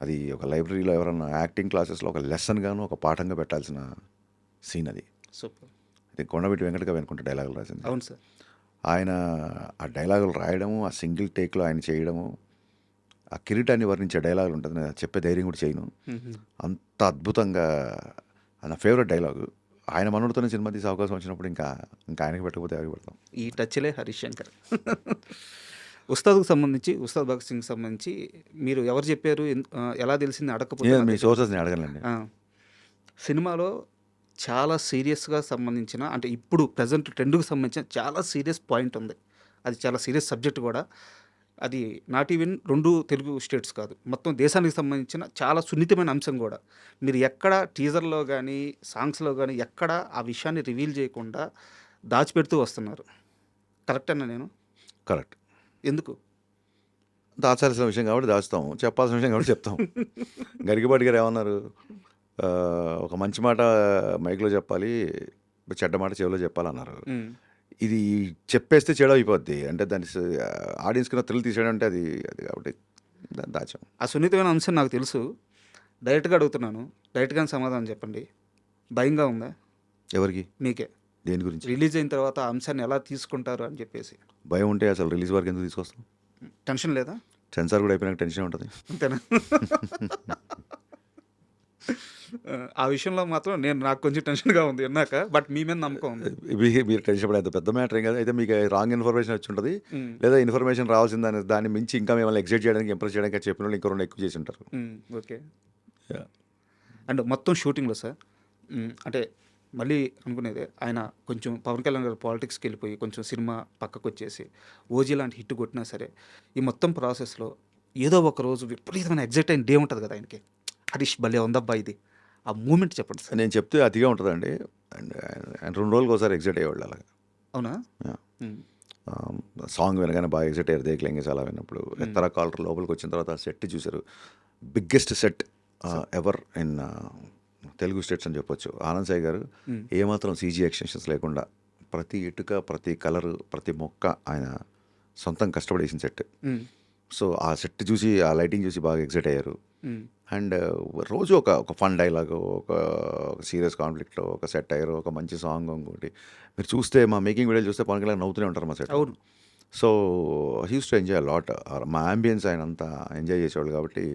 అది ఒక లైబ్రరీలో ఎవరన్నా యాక్టింగ్ క్లాసెస్లో ఒక లెసన్ గాను ఒక పాఠంగా పెట్టాల్సిన సీన్ అది. సూపర్. అది కొండవీటి వెంకటగా వెనుకుంటే డైలాగులు రాసింది. అవును సార్. ఆయన ఆ డైలాగులు రాయడము, ఆ సింగిల్ టేక్లో ఆయన చేయడము, ఆ కిరీటాన్ని వర్ణించే డైలాగులు ఉంటుంది, నేను చెప్పే ధైర్యం కూడా చేయను. అంత అద్భుతంగా నా ఫేవరెట్ డైలాగు. ఆయన మనోడితోనే సినిమా తీసే అవకాశం వచ్చినప్పుడు ఇంకా ఆయనకి పెట్టకపోతే ఎవరికి పెడతాం. ఈ టచ్లే హరీష్ శంకర్. ఉస్తాద్కు సంబంధించి, ఉస్తాద్ భగత్ సింగ్ సంబంధించి మీరు ఎవరు చెప్పారు, ఎలా తెలిసింది అడగకపోతే మీ సోర్సెస్ని అడగలండి. సినిమాలో చాలా సీరియస్గా సంబంధించిన, అంటే ఇప్పుడు ప్రజెంట్ ట్రెండ్కి సంబంధించిన చాలా సీరియస్ పాయింట్ ఉంది. అది చాలా సీరియస్ సబ్జెక్ట్ కూడా. అది నాట్ ఈవెన్ 2 తెలుగు స్టేట్స్ కాదు, మొత్తం దేశానికి సంబంధించిన చాలా సున్నితమైన అంశం కూడా. మీరు ఎక్కడ టీజర్లో కానీ సాంగ్స్లో కానీ ఎక్కడ ఆ విషయాన్ని రివీల్ చేయకుండా దాచిపెడుతూ వస్తున్నారు. కరెక్ట్ అన్నా నేను? కరెక్ట్. ఎందుకు? దాచాల్సిన విషయం కాబట్టి దాచుతాం, చెప్పాల్సిన విషయం కాబట్టి చెప్తాం. గరికపాటి గారు ఏమన్నారు, ఒక మంచి మాట మైక్లో చెప్పాలి, చెడ్డ మాట చెవిలో చెప్పాలన్నారు. ఇది చెప్పేస్తే చెడు అయిపోద్ది, అంటే దాని ఆడియన్స్కి థ్రిల్ తీసేయడం అంటే అది కాబట్టి దాన్ని దాచాం. ఆ సున్నితమైన అంశం నాకు తెలుసు. డైరెక్ట్గా అడుగుతున్నాను, డైరెక్ట్గానే సమాధానం చెప్పండి. భయంగా ఉందా ఎవరికి? మీకే. దేని గురించి? రిలీజ్ అయిన తర్వాత ఆ అంశాన్ని ఎలా తీసుకుంటారు అని చెప్పేసి. భయం ఉంటే అసలు రిలీజ్ వరకు ఎందుకు తీసుకొస్తాం? టెన్షన్ లేదా? సెన్సార్ కూడా అయిపోయినాక టెన్షన్ ఉంటుంది. అంతేనా? ఆ విషయంలో మాత్రం నాకు కొంచెం టెన్షన్గా ఉంది విన్నాక, బట్ మీ మీద నమ్మకం ఉంది. మీరు టెన్షన్ పడేది పెద్ద మ్యాటర్ ఏం కాదు. అయితే మీకు రాంగ్ ఇన్ఫర్మేషన్ వచ్చి ఉంటుంది, లేదా ఇన్ఫర్మేషన్ రావాల్సిన దాన్ని మించి ఇంకా మిమ్మల్ని ఎగ్జైట్ చేయడానికి, ఇంప్రెస్ చేయడానికి చెప్పిన వాళ్ళు ఇంకా 2 ఎక్కువ చేసి ఉంటారు. ఓకే. అండ్ మొత్తం షూటింగ్లో సార్, అంటే మళ్ళీ అనుకునేదే, ఆయన కొంచెం పవన్ కళ్యాణ్ గారు పాలిటిక్స్కి వెళ్ళిపోయి కొంచెం సినిమా పక్కకు వచ్చేసి ఓజీ లాంటి హిట్ కొట్టినా సరే, ఈ మొత్తం ప్రాసెస్లో ఏదో ఒక రోజు విపరీతమైన ఎగ్జైట్ అయిన డే ఉంటుంది కదా ఆయనకి. హరీష్ భలే ఉందబ్బా ఇది, ఆ మూమెంట్ చెప్పండి సార్. నేను చెప్తే అతిగా ఉంటుందండి. అండ్ ఆయన 2 రోజులకు ఒకసారి ఎగ్జైట్ అయ్యేవాళ్ళు అలాగా. అవునా? సాంగ్ వినగానే బాగా ఎగ్జైట్ అయ్యారు. దేక్లేంగే చాలా విన్నప్పుడు. ఎత్తర కాలర్ లోపలికి వచ్చిన తర్వాత సెట్ చూశారు. Biggest set ever in Telugu states అని చెప్పొచ్చు. ఆనంద్ సాయి గారు ఏమాత్రం సీజీ ఎక్స్టెన్షన్స్ లేకుండా ప్రతి ఇటుక, ప్రతి కలరు, ప్రతి మొక్క ఆయన సొంతం కష్టపడేసిన సెట్. సో ఆ సెట్ చూసి, ఆ లైటింగ్ చూసి బాగా ఎగ్జైట్ అయ్యారు. అండ్ రోజు ఒక ఫన్ డైలాగ్, ఒక సీరియస్ కాన్ఫ్లిక్ట్లో ఒక సెట్ అయ్యారు, ఒక మంచి సాంగ్. ఇంకోటి మీరు చూస్తే మా మేకింగ్ వీడియోలు చూస్తే పవన్ కళ్యాణ్ నవ్వుతూనే ఉంటారు మా సెట్. అవును. So he's to enjoy lot. మా అంబియన్స్ ఆయన అంతా ఎంజాయ్ చేసేవాళ్ళు కాబట్టి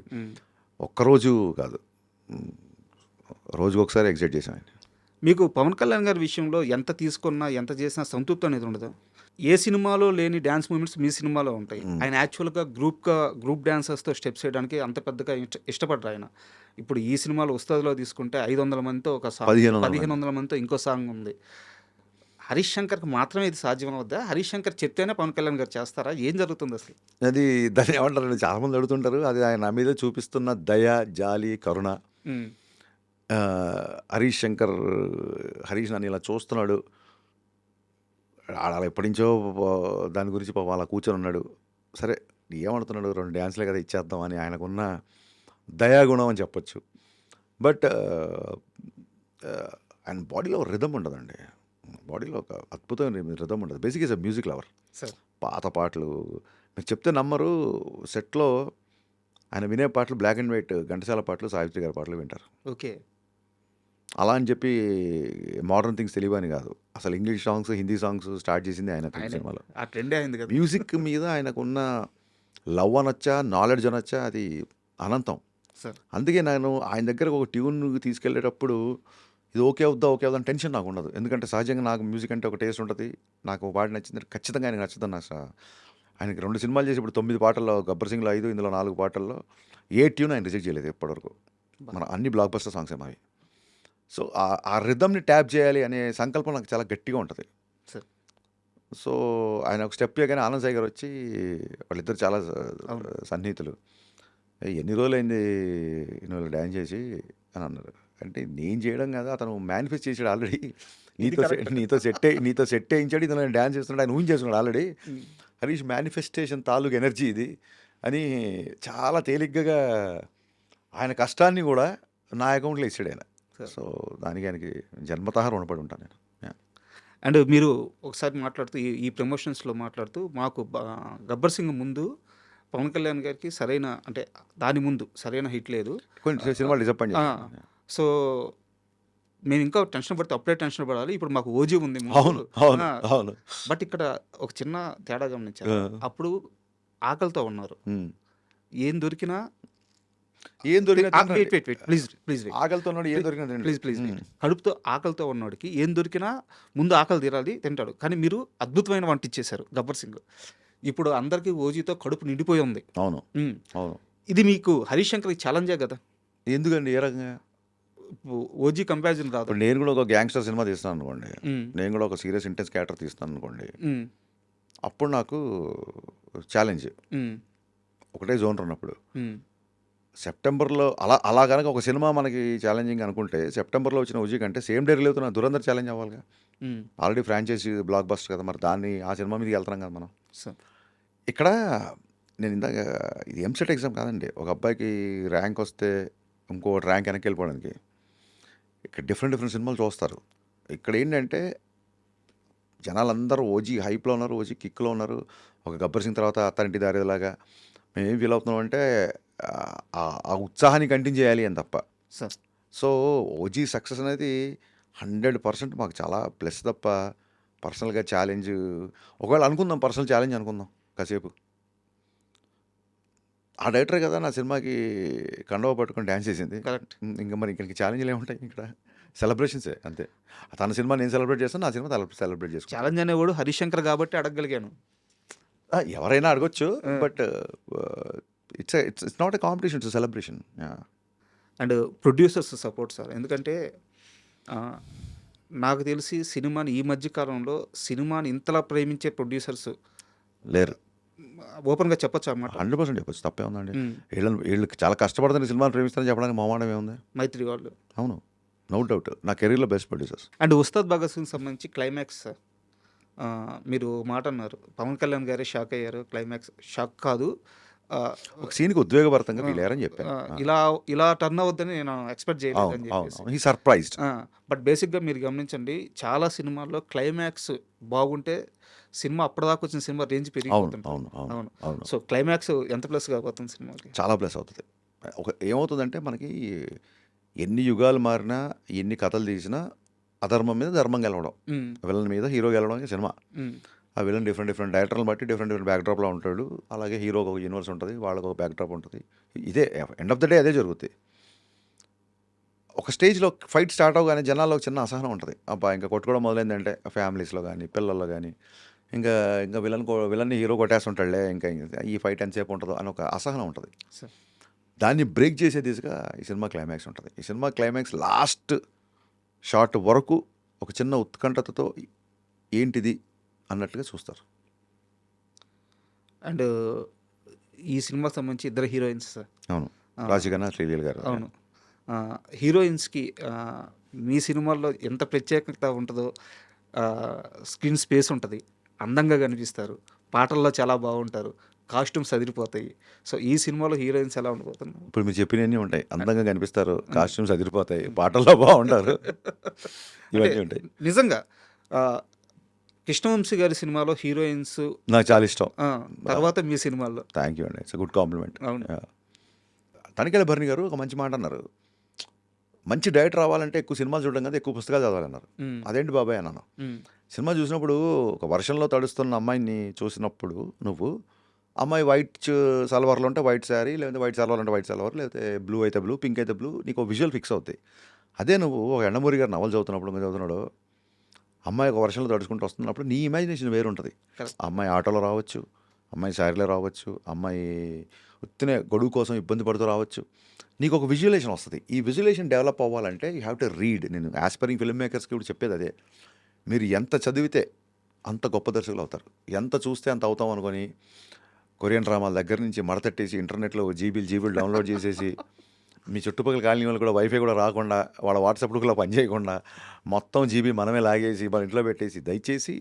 ఒక్కరోజు కాదు, రోజుకు ఒకసారి ఎగ్జైట్ చేసాం ఆయన. మీకు పవన్ కళ్యాణ్ గారి విషయంలో ఎంత తీసుకున్నా, ఎంత చేసినా సంతృప్తి అనేది ఉండదు. ఏ సినిమాలో లేని డ్యాన్స్ మూమెంట్స్ మీ సినిమాలో ఉంటాయి. ఆయన యాక్చువల్గా గ్రూప్ డ్యాన్సర్స్తో స్టెప్స్ చేయడానికి అంత పెద్దగా ఇష్టపడరు ఆయన. ఇప్పుడు ఈ సినిమాలో ఉస్తాద్లో తీసుకుంటే 500 మందితో ఒక సాంగ్, 1500 మందితో ఇంకో సాంగ్ ఉంది. హరీష్ శంకర్కి మాత్రమే ఇది సాధ్యం అవుద్దా? హరీష్ శంకర్ చెప్తేనే పవన్ కళ్యాణ్ గారు చేస్తారా? ఏం జరుగుతుంది అసలు? అది దాన్ని ఏమంటారు, చాలామంది అడుగుతుంటారు. అది ఆయన నా మీద చూపిస్తున్న దయ, జాలి, కరుణ. హరీష్ నన్ను ఇలా చూస్తున్నాడు, అలా ఎప్పటి నుంచో దాని గురించి పాపం అలా కూర్చొని ఉన్నాడు. సరే ఏమడుతున్నాడు, 2 డ్యాన్స్లే కదా ఇచ్చేద్దాం అని ఆయనకున్న దయాగుణం అని చెప్పొచ్చు. బట్ ఆయన బాడీలో రిథమ్ ఉండదండి. బాడీలో ఒక అద్భుతమైన రిథమ్ ఉండదు. Basic is a music lover. పాత పాటలు మీరు చెప్తే నమ్మరు. సెట్లో ఆయన వినే పాటలు బ్లాక్ అండ్ వైట్ ఘంటసాల పాటలు, సావిత్రి గారి పాటలు వింటారు. ఓకే. అలా అని చెప్పి మోడర్న్ థింగ్స్ తెలియని కాదు. అసలు English songs, Hindi songs start చేసింది ఆయన సినిమాలో. ఆ ట్రెండే అయింది కదా. మ్యూజిక్ మీద ఆయనకున్న లవ్ అనొచ్చా, నాలెడ్జ్ అనొచ్చా, అది అనంతం. అందుకే నేను ఆయన దగ్గర ఒక ట్యూన్ తీసుకెళ్ళేటప్పుడు ఇది ఓకే అవుద్దా అని టెన్షన్ నాకు ఉండదు. ఎందుకంటే సహజంగా నాకు మ్యూజిక్ అంటే ఒక టేస్ట్ ఉంటుంది. నాకు ఒక పాట నచ్చింది, ఖచ్చితంగా ఆయనకు నచ్చుతుంది. నాకు ఆయనకి 2 సినిమాలు చేసి ఇప్పుడు 9 పాటల్లో, గబ్బర్ సింగ్లో 5, ఇందులో 4 పాటల్లో ఏ ట్యూన్ ఆయన రిజెక్ట్ చేయలేదు ఇప్పటివరకు. మన అన్ని బ్లాక్ బస్టర్ సాంగ్స్ ఏమావి. సో ఆ రిథమ్ని ట్యాప్ చేయాలి అనే సంకల్పం నాకు చాలా గట్టిగా ఉంటుంది. సో ఆయన ఒక స్టెప్ చేయగానే ఆనంద్ సాయి గారు వచ్చి వాళ్ళిద్దరు చాలా అవును. సన్నిహితులు. ఎన్ని రోజులైంది నువ్వు డ్యాన్స్ చేసి అని అన్నారు. అంటే నేను చేయడం కాదు, అతను మేనిఫెస్ట్ చేసాడు ఆల్రెడీ. నీతో సెట్ వేయించాడు, ఇతను డ్యాన్స్ చేస్తున్నాడు, ఆయన ఊహించేసుకున్నాడు ఆల్రెడీ. హరీష్ మేనిఫెస్టేషన్ తాలూకు ఎనర్జీ ఇది అని చాలా తేలిగ్గా ఆయన కష్టాన్ని కూడా నా అకౌంట్లో ఇచ్చాడు ఆయన. సో దానికి ఆయనకి జన్మతః రుణపడి ఉంటాను నేను. అండ్ మీరు ఒకసారి మాట్లాడుతూ ఈ ప్రమోషన్స్లో మాట్లాడుతూ మాకు గబ్బర్ సింగ్ ముందు పవన్ కళ్యాణ్ గారికి సరైన అంటే దాని ముందు సరైన హిట్ లేదు, కొన్ని సినిమాలు డిసప్పాయింట్ చేశాను. సో మేము ఇంకా టెన్షన్ పడితే అప్పుడే టెన్షన్ పడాలి, ఇప్పుడు మాకు ఓజీ ఉంది అవును అవును అవును. బట్ ఇక్కడ ఒక చిన్న తేడా గమనించారు. అప్పుడు ఆకలితో ఉన్నారు, ఏం దొరికినా ప్లీజ్ ఆకలితో ఉన్నాడు, ఏం దొరికినా ప్లీజ్ కడుపుతో ఆకలితో ఉన్నవాడికి ఏం దొరికినా ముందు ఆకలి తీరాలి, తింటాడు. కానీ మీరు అద్భుతమైన వంట ఇచ్చేశారు గబ్బర్ సింగ్. ఇప్పుడు అందరికీ ఓజీతో కడుపు నిండిపోయి ఉంది. అవును అవును. ఇది మీకు హరీష్ శంకర్కి ఛాలెంజే కదా. ఎందుకండి ఏ రకంగా? ఓజీ కంపారిజన్ రాదు. ఇప్పుడు నేను కూడా ఒక గ్యాంగ్స్టర్ సినిమా తీస్తాను అనుకోండి, నేను కూడా ఒక సీరియస్ ఇంటెన్స్ క్యారెక్టర్ తీస్తాను అనుకోండి, అప్పుడు నాకు ఛాలెంజ్ ఒకటే జోన్ ఉన్నప్పుడు. సెప్టెంబర్లో అలా కనుక ఒక సినిమా మనకి ఛాలెంజింగ్ అనుకుంటే, సెప్టెంబర్లో వచ్చిన ఉజీ కంటే సేమ్ డే రిలీజ్ అవుతున్న దురంధర్ ఛాలెంజ్ అవ్వాలిగా. ఆల్రెడీ ఫ్రాంచైజీ బ్లాక్ బస్టర్ కదా, మరి దాన్ని ఆ సినిమా మీదకి వెళ్తున్నాం కదా మనం. ఇక్కడ నేను ఇందాక ఇది ఎంసెట్ ఎగ్జామ్ కాదండి, ఒక అబ్బాయికి ర్యాంక్ వస్తే ఇంకో ర్యాంక్ వెనక్కి వెళ్ళిపోవడానికి ఇక్కడ డిఫరెంట్ సినిమాలు చూస్తారు. ఇక్కడ ఏంటంటే జనాలందరూ ఓజీ హైప్లో ఉన్నారు, ఓజీ కిక్లో ఉన్నారు. ఒక గబ్బర్ సింగ్ తర్వాత అత్తారింటి దారేలాగా మేము ఏం ఫీల్ అవుతున్నాం అంటే ఆ ఉత్సాహాన్ని కంటిన్యూ చేయాలి అని తప్ప. సో ఓజీ సక్సెస్ అనేది 100% మాకు చాలా ప్లస్ తప్ప పర్సనల్గా ఛాలెంజ్ ఒకవేళ అనుకుందాం, పర్సనల్ ఛాలెంజ్ అనుకుందాం కాసేపు. ఆ డైరెక్టర్ కదా నా సినిమాకి కండవ పట్టుకొని డ్యాన్స్ చేసింది. కరెక్ట్. ఇంకా మరి ఇంక ఛాలెంజ్లు ఏముంటాయి, ఇక్కడ సెలబ్రేషన్సే అంతే. తన సినిమా నేను సెలబ్రేట్ చేస్తాను, నా సినిమా సెలబ్రేట్ చేసుకుంటాను. ఛాలెంజ్ అనేవాడు హరీష్ శంకర్ కాబట్టి అడగగలిగాను. ఎవరైనా అడగొచ్చు, but it's not a competition, it's celebration. And producers support sir, ఎందుకంటే నాకు తెలిసి సినిమాని ఈ మధ్య కాలంలో సినిమాని ఇంతలా ప్రేమించే ప్రొడ్యూసర్స్ లేరు. ఓపెన్గా చెప్పొచ్చు అన్నమాట. 100% చెప్పచ్చు, తప్పే ఉందండి. వీళ్ళు చాలా కష్టపడుతున్న సినిమాని ప్రేమిస్తారని చెప్పడానికి మొహమాటం ఏముంది. మైత్రి వాళ్ళు, అవును, నో డౌట్ నా కెరీర్లో best producers. And Ustaad Bhagat Singh సంబంధించి క్లైమాక్స్ సార్, మీరు మాట అన్నారు, పవన్ కళ్యాణ్ గారే షాక్ అయ్యారు. క్లైమాక్స్ షాక్ కాదు, ఒక సీన్కి ఉద్వేగభరితంగా ఫీల్ అయ్యారని చెప్పాను. ఇలా టర్న్ అవ్వద్దని నేను ఎక్స్పెక్ట్ చేయలేదని చెప్పేసి. సర్ప్రైజ్డ్. బట్ బేసిక్గా మీరు గమనించండి, చాలా సినిమాల్లో క్లైమాక్స్ బాగుంటే సినిమా అప్పటిదాకా వచ్చిన సినిమా రేంజ్ పెరిగిపోతుంది. అవును. సో క్లైమాక్స్ ఎంత ప్లస్ కాబోతుంది సినిమాకి? చాలా ప్లస్ అవుతుంది. ఏమవుతుందంటే మనకి ఎన్ని యుగాలు మారినా, ఎన్ని కథలు తీసినా అధర్మం మీద ధర్మం గెలవడం, విలన్ మీద హీరో గెలవడం సినిమా. ఆ విలన్ డిఫరెంట్ డైరెక్టర్లను బట్టి డిఫరెంట్ బ్యాక్డ్రాప్లో ఉంటాడు. అలాగే హీరోకి ఒక యూనివర్స్ ఉంటుంది, వాళ్ళకి ఒక బ్యాక్డ్రాప్ ఉంటుంది. ఇదే ఎండ్ ఆఫ్ ద డే అదే జరుగుతుంది. ఒక స్టేజ్లో ఫైట్ స్టార్ట్ అవగానే జనాల్లో చిన్న అసహనం ఉంటుంది. అబ్బా ఇంకా కొట్టుకోవడం మొదలైందంటే ఫ్యామిలీస్లో కానీ పిల్లల్లో కానీ ఇంకా విలన్ని హీరో కొట్టేస్తుంటాడులే, ఇంకా ఈ ఫైట్ ఎంతసేపు ఉంటుందో అని ఒక అసహనం ఉంటుంది. దాన్ని బ్రేక్ చేసే దిశగా ఈ సినిమా క్లైమాక్స్ ఉంటుంది. ఈ సినిమా క్లైమాక్స్ లాస్ట్ షాట్ వరకు ఒక చిన్న ఉత్కంఠతతో ఏంటిది అన్నట్టుగా చూస్తారు. అండ్ ఈ సినిమాకి సంబంధించి ఇద్దరు హీరోయిన్స్ సార్. అవును, రాజీగణ శ్రీలీల గారు. అవును, హీరోయిన్స్కి మీ సినిమాల్లో ఎంత ప్రత్యేకత ఉంటుందో, స్క్రీన్ స్పేస్ ఉంటుంది, అందంగా కనిపిస్తారు, పాటల్లో చాలా బాగుంటారు, కాస్ట్యూమ్స్ అదిరిపోతాయి. సో ఈ సినిమాలో హీరోయిన్స్ ఎలా ఉండిపోతున్నారు? ఇప్పుడు మీరు చెప్పినవన్నీ ఉంటాయి, అందంగా కనిపిస్తారు, కాస్ట్యూమ్స్ అదిరిపోతాయి, పాటల్లో బాగుంటారు, ఇవన్నీ ఉంటాయి. నిజంగా కృష్ణవంశీ గారి సినిమాలో హీరోయిన్స్ నాకు చాలా ఇష్టం. తర్వాత మీ సినిమాల్లో. థ్యాంక్ యూ అండి, ఇట్స్ గుడ్ కాంప్లిమెంట్. అవును. తనికెళ్ళ భరణి గారు ఒక మంచి మాట అన్నారు, మంచి డైరెక్టర్ రావాలంటే ఎక్కువ సినిమాలు చూడడం కదా, ఎక్కువ పుస్తకాలు చదవాలన్నారు. అదేంటి బాబాయ్ అన్నాను. సినిమా చూసినప్పుడు ఒక వర్షంలో తడుస్తున్న అమ్మాయిని చూసినప్పుడు నువ్వు అమ్మాయి వైట్ సల్వార్లో ఉంటే వైట్ శారీ, లేకపోతే వైట్ సల్వార్ అంటే వైట్ సల్వార్, లేకపోతే బ్లూ అయితే బ్లూ, పింక్ అయితే బ్లూ, నీకు విజువల్ ఫిక్స్ అవుతాయి. అదే నువ్వు ఒక ఎండమూరి గారు నవలు చదువుతున్నప్పుడు ఇంకా చదువుతున్నాడు, అమ్మాయి ఒక వర్షంలో తడుచుకుంటూ వస్తున్నప్పుడు నీ ఇమాజినేషన్ వేరు ఉంటుంది. అమ్మాయి ఆటోలో రావచ్చు, అమ్మాయి శారీలో రావచ్చు, అమ్మాయి ఉత్తినే గొడుగు కోసం ఇబ్బంది పడుతూ రావచ్చు, నీకు ఒక విజువలేషన్ వస్తుంది. ఈ విజువలేషన్ డెవలప్ అవ్వాలంటే యూ హ్యావ్ టు రీడ్. నేను ఆస్పైరింగ్ ఫిల్మ్ మేకర్స్కి ఇప్పుడు చెప్పేది అదే, మీరు ఎంత చదివితే అంత గొప్ప దర్శకులు అవుతారు. ఎంత చూస్తే అంత అవుతాం అనుకొని కొరియన్ డ్రామాల దగ్గర నుంచి మడతట్టేసి ఇంటర్నెట్లో జీబీలు డౌన్లోడ్ చేసేసి మీ చుట్టుపక్కల కాలనీ వాళ్ళు కూడా వైఫై కూడా రాకుండా వాళ్ళ వాట్సాప్ గ్రూప్లో పనిచేయకుండా మొత్తం జీబీ మనమే లాగేసి మన ఇంట్లో పెట్టేసి దయచేసి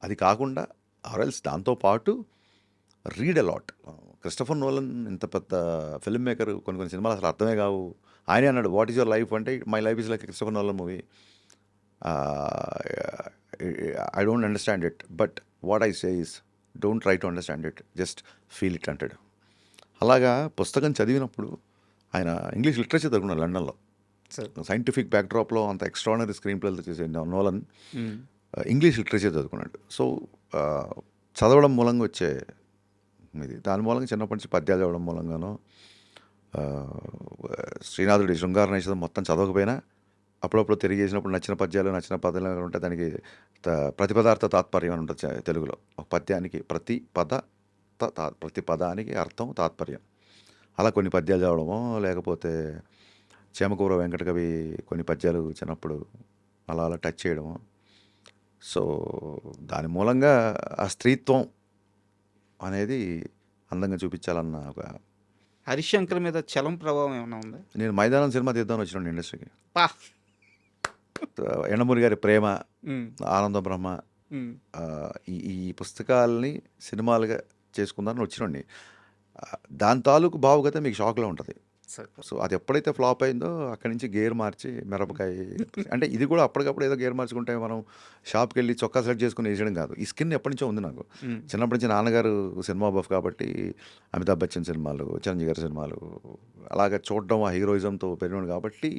అది కాకుండా ఆర్ఎల్స్ దాంతోపాటు రీడ్ అలాట్. క్రిస్టఫర్ నోలన్ ఇంత పెద్ద ఫిల్మ్ మేకర్, కొన్ని సినిమాలు అసలు అర్థమే కావు. ఆయనే అన్నాడు వాట్ ఈస్ యువర్ లైఫ్ అంటే my life is like Christopher Nolan movie, I don't understand it but what I say is don't try to understand it, just feel it అంటాడు. అలాగా పుస్తకం చదివినప్పుడు ఆయన ఇంగ్లీష్ లిటరేచర్ చదువుకున్నాడు లండన్లో. సైంటిఫిక్ బ్యాక్డ్రాప్లో అంత ఎక్స్ట్రాడినరీ స్క్రీన్ ప్లేలు చేసే నోలన్ ఇంగ్లీష్ లిటరేచర్ చదువుకున్నాడు. సో చదవడం మూలంగా వచ్చే ఇది, దాని మూలంగా చిన్నప్పటి నుంచి పద్యాలు చదవడం మూలంగానో శ్రీనాథుడి శృంగార నైషధం మొత్తం చదవకపోయినా అప్పుడప్పుడు తిరిగి చేసినప్పుడు నచ్చిన పద్యాలు నచ్చిన పదాలు ఉంటే దానికి ప్రతిపదార్థ తాత్పర్యం అని ఉంటుంది తెలుగులో. ఒక పద్యానికి ప్రతి పదానికి అర్థం తాత్పర్యం. అలా కొన్ని పద్యాలు చదవడమో లేకపోతే చేమకూర వెంకటకవి కొన్ని పద్యాలు చిన్నప్పుడు అలా టచ్ చేయడము. సో దాని మూలంగా ఆ స్త్రీత్వం అనేది అందంగా చూపించాలన్న ఒక హరిశంకర్ మీద చలం ప్రభావం ఏమైనా ఉందా? నేను మైదానం సినిమా తీద్దామని వచ్చినాను ఇండస్ట్రీకి. పా ఎండమూరి గారి ప్రేమ, ఆనంద బ్రహ్మ, ఈ పుస్తకాలని సినిమాలుగా చేసుకుందామని వచ్చినండి. దాని తాలూకు భావుగత మీకు షాక్లో ఉంటుంది. సో అది ఎప్పుడైతే ఫ్లాప్ అయిందో అక్కడి నుంచి గేర్ మార్చి మిరపకాయ అంటే ఇది కూడా అప్పటికప్పుడు ఏదో గేర్ మార్చుకుంటే మనం షాప్కి వెళ్ళి చొక్కా సెలెక్ట్ చేసుకుని వేసేయడం కాదు. ఈ స్కిన్ ఎప్పటి నుంచో ఉంది నాకు. చిన్నప్పటి నుంచి నాన్నగారు సినిమా బఫ్ కాబట్టి అమితాబ్ బచ్చన్ సినిమాలు, చిరంజీవి గారి సినిమాలు అలాగ చూడడం, ఆ హీరోయిజంతో పెరిగినాడు కాబట్టి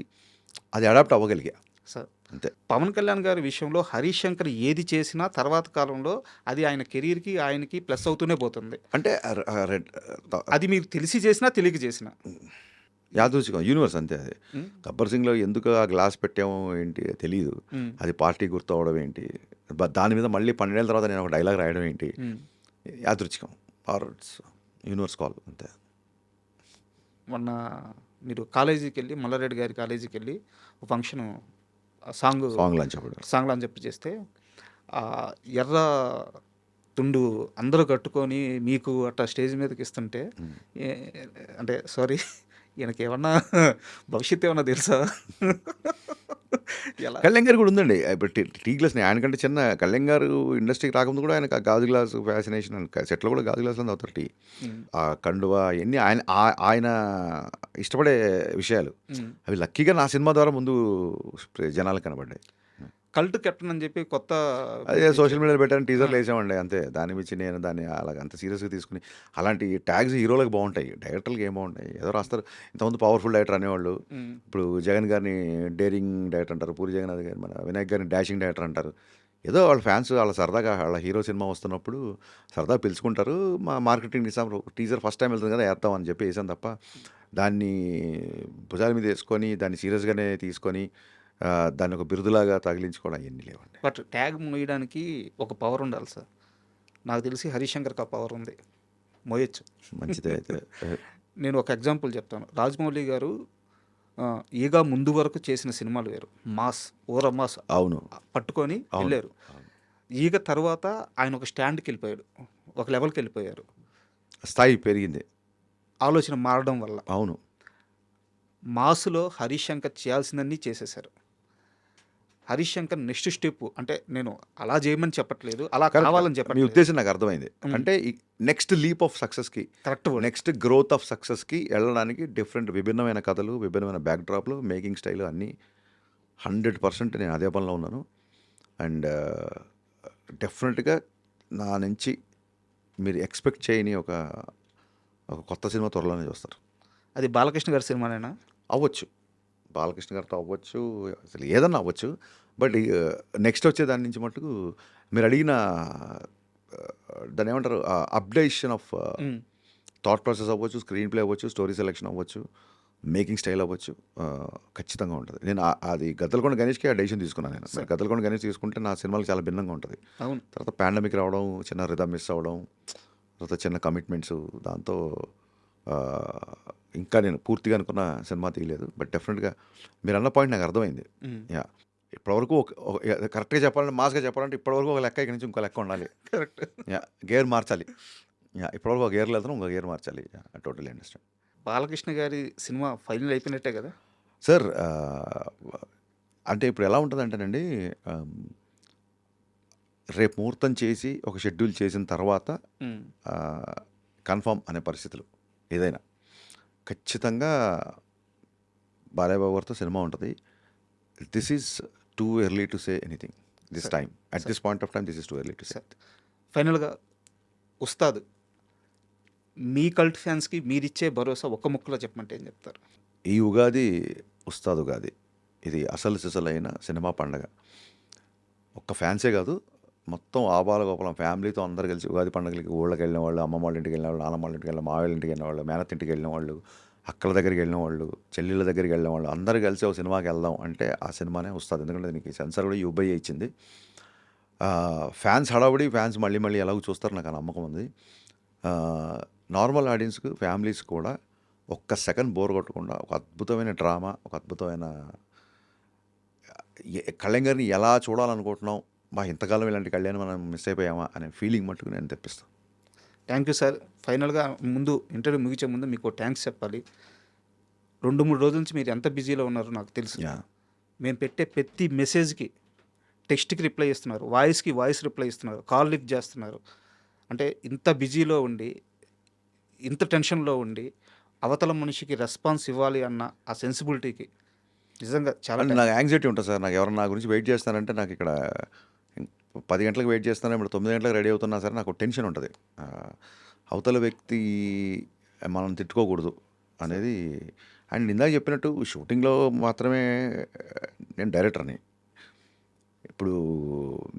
అది అడాప్ట్ అవ్వగలిగా. సార్ అంతే. పవన్ కళ్యాణ్ గారి విషయంలో హరిశంకర్ ఏది చేసినా తర్వాత కాలంలో అది ఆయన కెరీర్కి ఆయనకి ప్లస్ అవుతూనే పోతుంది. అంటే అది మీరు తెలిసి చేసినా తెలియక చేసినా యాదృచ్ఛికం, యూనివర్స్ అంతే. అది గబ్బర్ సింగ్లో ఎందుకు ఆ గ్లాస్ పెట్టామో ఏంటి తెలియదు, అది పార్టీ గుర్తు అవడం ఏంటి, దాని మీద మళ్ళీ 12 ఏళ్ళ తర్వాత నేను ఒక డైలాగ్ రాయడం ఏంటి, యాదృచ్ఛికం ఆర్ యూనివర్స్ కాల్ అంతే. మొన్న మీరు కాలేజీకి వెళ్ళి మల్లారెడ్డి గారి కాలేజీకి వెళ్ళి ఒక ఫంక్షన్ సాంగ్ అని చెప్పి చేస్తే ఎర్ర తుండు అందరూ కట్టుకొని మీకు అట్లా స్టేజ్ మీదకి ఇస్తుంటే అంటే సారీ ఈయనకి ఏమన్నా భవిష్యత్తు ఏమన్నా తెలుసా? ఎలా కళ్యాణ్ గారు కూడా ఉందండి. ఇప్పుడు టీ గ్లాస్ ఆయనకంటే చిన్న కళ్యాణ్ గారు ఇండస్ట్రీకి రాకముందు కూడా ఆయనకు గాజు గ్లాసు ఫ్యాసినేషన్, సెట్లో కూడా గాజు గ్లాసులో అవుతారు టీ, ఆ కండువా ఇవన్నీ ఆయన ఇష్టపడే విషయాలు. అవి లక్కీగా నా సినిమా ద్వారా ముందు జనాలకు కనబడ్డాయి. కల్ట్ కెప్టెన్ అని చెప్పి కొత్త అదే సోషల్ మీడియాలో పెట్టాను, టీజర్లు వేసామండి అంతే. దాని మించి నేను దాన్ని అలాగ అంత సీరియస్గా తీసుకుని అలాంటి ట్యాగ్స్ హీరోలకు బాగుంటాయి, డైరెక్టర్లకు ఏం బాగుంటాయి. ఏదో రాస్తారు. ఇంతకుముందు పవర్ఫుల్ డైరెక్టర్ అనేవాళ్ళు, ఇప్పుడు జగన్ గారిని డేరింగ్ డైరెక్టర్ అంటారు, పూరి జగన్నాథ్ గారి మన వినాయక్ గారిని డాషింగ్ డైరెక్టర్ అంటారు. ఏదో వాళ్ళ ఫ్యాన్స్ వాళ్ళ సరదాగా వాళ్ళ హీరో సినిమా వస్తున్నప్పుడు సరదా పిలుచుకుంటారు. మా marketing Nizam teaser first time వెళ్తుంది కదా వేద్దాం అని చెప్పి వేసాను తప్ప దాన్ని భుజాల మీద వేసుకొని దాన్ని సీరియస్గానే తీసుకొని దాన్ని ఒక బిరుదులాగా తగిలించుకోవడం అవన్నీ లేవండి. బట్ ట్యాగ్ మోయడానికి ఒక పవర్ ఉండాలి సార్. నాకు తెలిసి హరిశంకర్కి ఆ పవర్ ఉంది, మోయొచ్చు. మంచిదే అయితే. నేను ఒక ఎగ్జాంపుల్ చెప్తాను. రాజమౌళి గారు ఈగా ముందు వరకు చేసిన సినిమాలు వేరు, మాస్ ఓర మాస్ అవును పట్టుకొని వెళ్ళారు. ఈగ తర్వాత ఆయన ఒక స్టాండ్కి వెళ్ళిపోయాడు, ఒక లెవెల్కి వెళ్ళిపోయారు, స్థాయి పెరిగింది ఆలోచన మారడం వల్ల. అవును, మాస్లో హరిశంకర్ చేయాల్సిందన్నీ చేసేశారు. హరిశంకర్ నెక్స్ట్ స్టెప్ అంటే నేను అలా చేయమని చెప్పట్లేదు, అలా కావాలని చెప్పండి. మీ ఉద్దేశం నాకు అర్థమైంది. అంటే నెక్స్ట్ లీప్ ఆఫ్ సక్సెస్కి, కరెక్ట్ నెక్స్ట్ గ్రోత్ ఆఫ్ సక్సెస్కి వెళ్ళడానికి డిఫరెంట్ విభిన్నమైన కథలు, విభిన్నమైన బ్యాక్డ్రాప్లు, మేకింగ్ స్టైల్ అన్నీ 100% నేను అదే పనిలో ఉన్నాను. అండ్ డెఫినెట్గా నా నుంచి మీరు ఎక్స్పెక్ట్ చేయని ఒక కొత్త సినిమా త్వరలోనే చూస్తారు. అది బాలకృష్ణ గారి సినిమానేనా? అవ్వచ్చు, బాలకృష్ణ గారితో అవ్వచ్చు, అసలు ఏదన్నా అవ్వచ్చు. బట్ నెక్స్ట్ వచ్చే దాని నుంచి మటుకు మీరు అడిగిన దాన్ని ఏమంటారు అప్డేషన్ ఆఫ్ థాట్ ప్రాసెస్ అవ్వచ్చు, స్క్రీన్ ప్లే అవ్వచ్చు, స్టోరీ సెలెక్షన్ అవ్వచ్చు, మేకింగ్ స్టైల్ అవ్వచ్చు, ఖచ్చితంగా ఉంటుంది. నేను అది గద్దలకొండ గణేష్కి ఆ డెసిషన్ తీసుకున్నాను. నేను గద్దలకొండ గణేష్ తీసుకుంటే నా సినిమాలు చాలా భిన్నంగా ఉంటుంది. తర్వాత పాండమిక్ రావడం, చిన్న రిధమ్ మిస్ అవ్వడం, తర్వాత చిన్న కమిట్మెంట్స్, దాంతో ఇంకా నేను పూర్తిగా అనుకున్న సినిమా తీయలేదు. బట్ డెఫినెట్గా మీరు అన్న పాయింట్ నాకు అర్థమైంది. యా, ఇప్పటివరకు కరెక్ట్గా చెప్పాలంటే మాస్గా చెప్పాలంటే ఇప్పటివరకు ఒక లెక్క ఇక్కడి నుంచి ఇంకో లెక్క ఉండాలి. కరెక్ట్. గేర్ మార్చాలి. ఇప్పటివరకు ఒక గేర్లో వెళ్తాను ఇంకో గేర్ మార్చాలి. Totally understand. బాలకృష్ణ గారి సినిమా ఫైనల్ అయిపోయినట్టే కదా? సార్ అంటే ఇప్పుడు ఎలా ఉంటుందంటేనండి, రేపు ముహూర్తం చేసి ఒక షెడ్యూల్ చేసిన తర్వాత కన్ఫర్మ్ అనే పరిస్థితులు ఏదైనా ఖచ్చితంగా బాలయ్యబాబు గారితో సినిమా ఉంటుంది. This is too early to say anything this time. At this point of time this is too early to say. ఫైనల్గా ఉస్తాద్ మీ కల్ట్ ఫ్యాన్స్కి మీరిచ్చే భరోసా ఒక్క ముక్కలో చెప్పమంటే ఏం చెప్తారు? ఈ ఉగాది ఉస్తాద్ ఉగాది. ఇది అసలు సిసలైన సినిమా పండగ. ఒక్క ఫ్యాన్సే కాదు, మొత్తం ఆబాల గోపాలం ఫ్యామిలీతో అందరు కలిసి ఉగాది పండుగలకి ఊళ్ళకి వెళ్ళిన వాళ్ళు, అమ్మమ్మ వాళ్ళ ఇంటికి వెళ్ళిన వాళ్ళు, నాన్నమ్మ వాళ్ళ ఇంటికి వెళ్ళిన, మావేళ్ళ ఇంటికి వెళ్ళిన వాళ్ళు, మేనత్ ఇంటికి వెళ్ళిన వాళ్ళు, అక్కల దగ్గరికి వెళ్ళిన వాళ్ళు, చెల్లెళ్ళ దగ్గరికి వెళ్ళిన వాళ్ళు అందరూ కలిసి ఒక సినిమాకి వెళ్దాం అంటే ఆ సినిమానే ఉస్తాద్. ఎందుకంటే దీనికి సెన్సార్ కూడా యూబై ఇచ్చింది. ఫ్యాన్స్ హడావుడి, ఫ్యాన్స్ మళ్ళీ మళ్ళీ ఎలాగో చూస్తారు, నాకు ఆ నమ్మకం ఉంది. నార్మల్ ఆడియన్స్కి, ఫ్యామిలీస్ కూడా ఒక్క సెకండ్ బోర్ కొట్టకుండా ఒక అద్భుతమైన డ్రామా, ఒక అద్భుతమైన కళ్యాణ్ ఎలా చూడాలనుకుంటున్నాం, ఇంతకాలం ఇలాంటి కళ్యాణ్ మనం మిస్ అయిపోయామా అనే ఫీలింగ్ మట్టుకు నేను తెప్పిస్తాను. Thank you sir. ఫైనల్గా ముందు ఇంటర్వ్యూ ముగించే ముందు మీకు థ్యాంక్స్ చెప్పాలి. 2-3 రోజుల నుంచి మీరు ఎంత బిజీలో ఉన్నారో నాకు తెలుసు. మేము పెట్టే ప్రతి మెసేజ్కి టెక్స్ట్కి రిప్లై ఇస్తున్నారు, వాయిస్కి వాయిస్ రిప్లై ఇస్తున్నారు, కాల్ లిఫ్ట్ చేస్తున్నారు. అంటే ఇంత బిజీలో ఉండి, ఇంత టెన్షన్లో ఉండి అవతల మనిషికి రెస్పాన్స్ ఇవ్వాలి అన్న ఆ సెన్సిబిలిటీకి నిజంగా చాలా నాకు యాంగ్జైటీ ఉంటుంది సార్. నాకు ఎవరైనా నా గురించి వెయిట్ చేస్తానంటే, నాకు ఇక్కడ 10 గంటలకు వెయిట్ చేస్తాను, ఇప్పుడు 9 గంటలకు రెడీ అవుతున్నా సరే నాకు టెన్షన్ ఉంటుంది. అవతల వ్యక్తి మనం తిట్టుకోకూడదు అనేది. అండ్ ఇందాక చెప్పినట్టు షూటింగ్లో మాత్రమే నేను డైరెక్టర్ని. ఇప్పుడు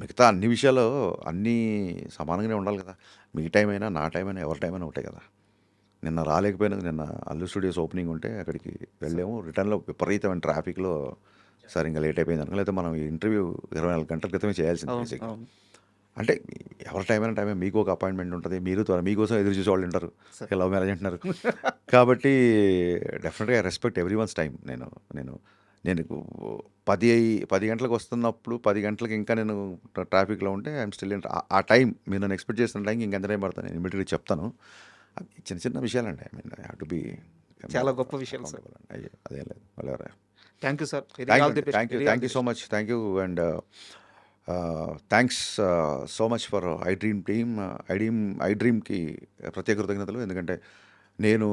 మిగతా అన్ని విషయాల్లో అన్నీ సమానంగానే ఉండాలి కదా. మీ టైం అయినా, నా టైం అయినా, ఎవరి టైం అయినా ఒకటే కదా. నిన్న రాలేకపోయినా, నిన్న అల్లు స్టూడియోస్ ఓపెనింగ్ ఉంటే అక్కడికి వెళ్ళాము. రిటర్న్లో విపరీతమైన ట్రాఫిక్లో సార్ ఇంకా లేట్ అయిపోయింది అనుకో, లేకపోతే మనం ఈ ఇంటర్వ్యూ 24 గంటల క్రితమే చేయాల్సింది బేసిక్గా. అంటే ఎవరి టైం అయినా టైమే, మీకు ఒక అపాయింట్మెంట్ ఉంటుంది, మీరు మీకోసం ఎదురు చూసే వాళ్ళు ఉంటారు, లవ్ మ్యారేజ్ అంటున్నారు. కాబట్టి డెఫినెట్గా I respect every once time. నేను 10 గంటలకు వస్తున్నప్పుడు 10 గంటలకు ఇంకా నేను ట్రాఫిక్లో ఉంటే ఐఎమ్ స్టిల్ ఆ టైం మీరు నన్ను ఎక్స్పెక్ట్ చేస్తున్న టైంకి ఇంకెంత టైం పడుతుంది నేను ఇమీడియట్గా చెప్తాను. చిన్న చిన్న విషయాలండి. I mean I have to be చాలా గొప్ప విషయాలు సార్. అదేం లేదు. వాళ్ళెవరా. Thank you sir. Thank you so much. Thank you. And thanks so much for I డ్రీమ్కి ప్రత్యేక కృతజ్ఞతలు. ఎందుకంటే నేను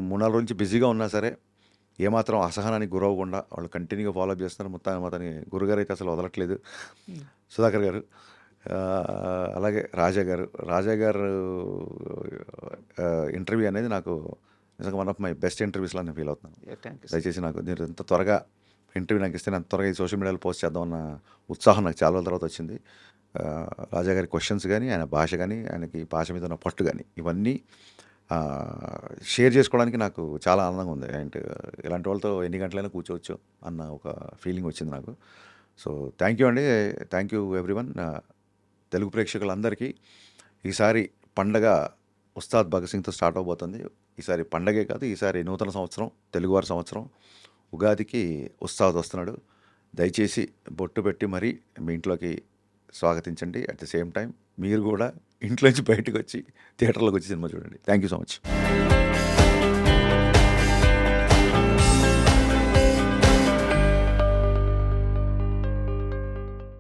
3-4 రోజు నుంచి బిజీగా ఉన్నా సరే ఏమాత్రం అసహనానికి గురవకుండా వాళ్ళు కంటిన్యూగా ఫాలో అప్ చేస్తున్నారు. మొత్తాన్ని గురుగారు అయితే అసలు వదలట్లేదు, సుధాకర్ గారు. అలాగే రాజా గారు ఇంటర్వ్యూ అనేది నాకు నిజంగా వన్ ఆఫ్ మై బెస్ట్ ఇంటర్వ్యూస్లో నేను ఫీల్ అవుతున్నాను. దయచేసి నాకు మీరు ఎంత త్వరగా ఇంటర్వ్యూ నాకు ఇస్తే నేను త్వరగా ఈ సోషల్ మీడియాలో పోస్ట్ చేద్దామన్న ఉత్సాహం నాకు చాలా రోజుల తర్వాత వచ్చింది. రాజా గారి క్వశ్చన్స్ కానీ, ఆయన భాష కానీ, ఆయనకి భాష మీద ఉన్న పట్టు కానీ, ఇవన్నీ షేర్ చేసుకోవడానికి నాకు చాలా ఆనందంగా ఉంది. అండ్ ఇలాంటి వాళ్ళతో ఎన్ని గంటలైనా కూర్చోవచ్చు అన్న ఒక ఫీలింగ్ వచ్చింది నాకు. సో థ్యాంక్ యూ అండి. Thank you everyone. తెలుగు ప్రేక్షకులందరికీ ఈసారి పండగ ఉస్తాద్ భగత్ సింగ్తో స్టార్ట్ అవబోతుంది. ఈసారి పండగే కాదు, ఈసారి నూతన సంవత్సరం, తెలుగువారి సంవత్సరం. ఉగాదికి ఉస్తాద్ వస్తున్నాడు. దయచేసి బొట్టు పెట్టి మరీ మీ ఇంట్లోకి స్వాగతించండి. అట్ ది సేమ్ టైం మీరు కూడా ఇంట్లోంచి బయటకు వచ్చి థియేటర్లోకి వచ్చి సినిమా చూడండి. Thank you so much.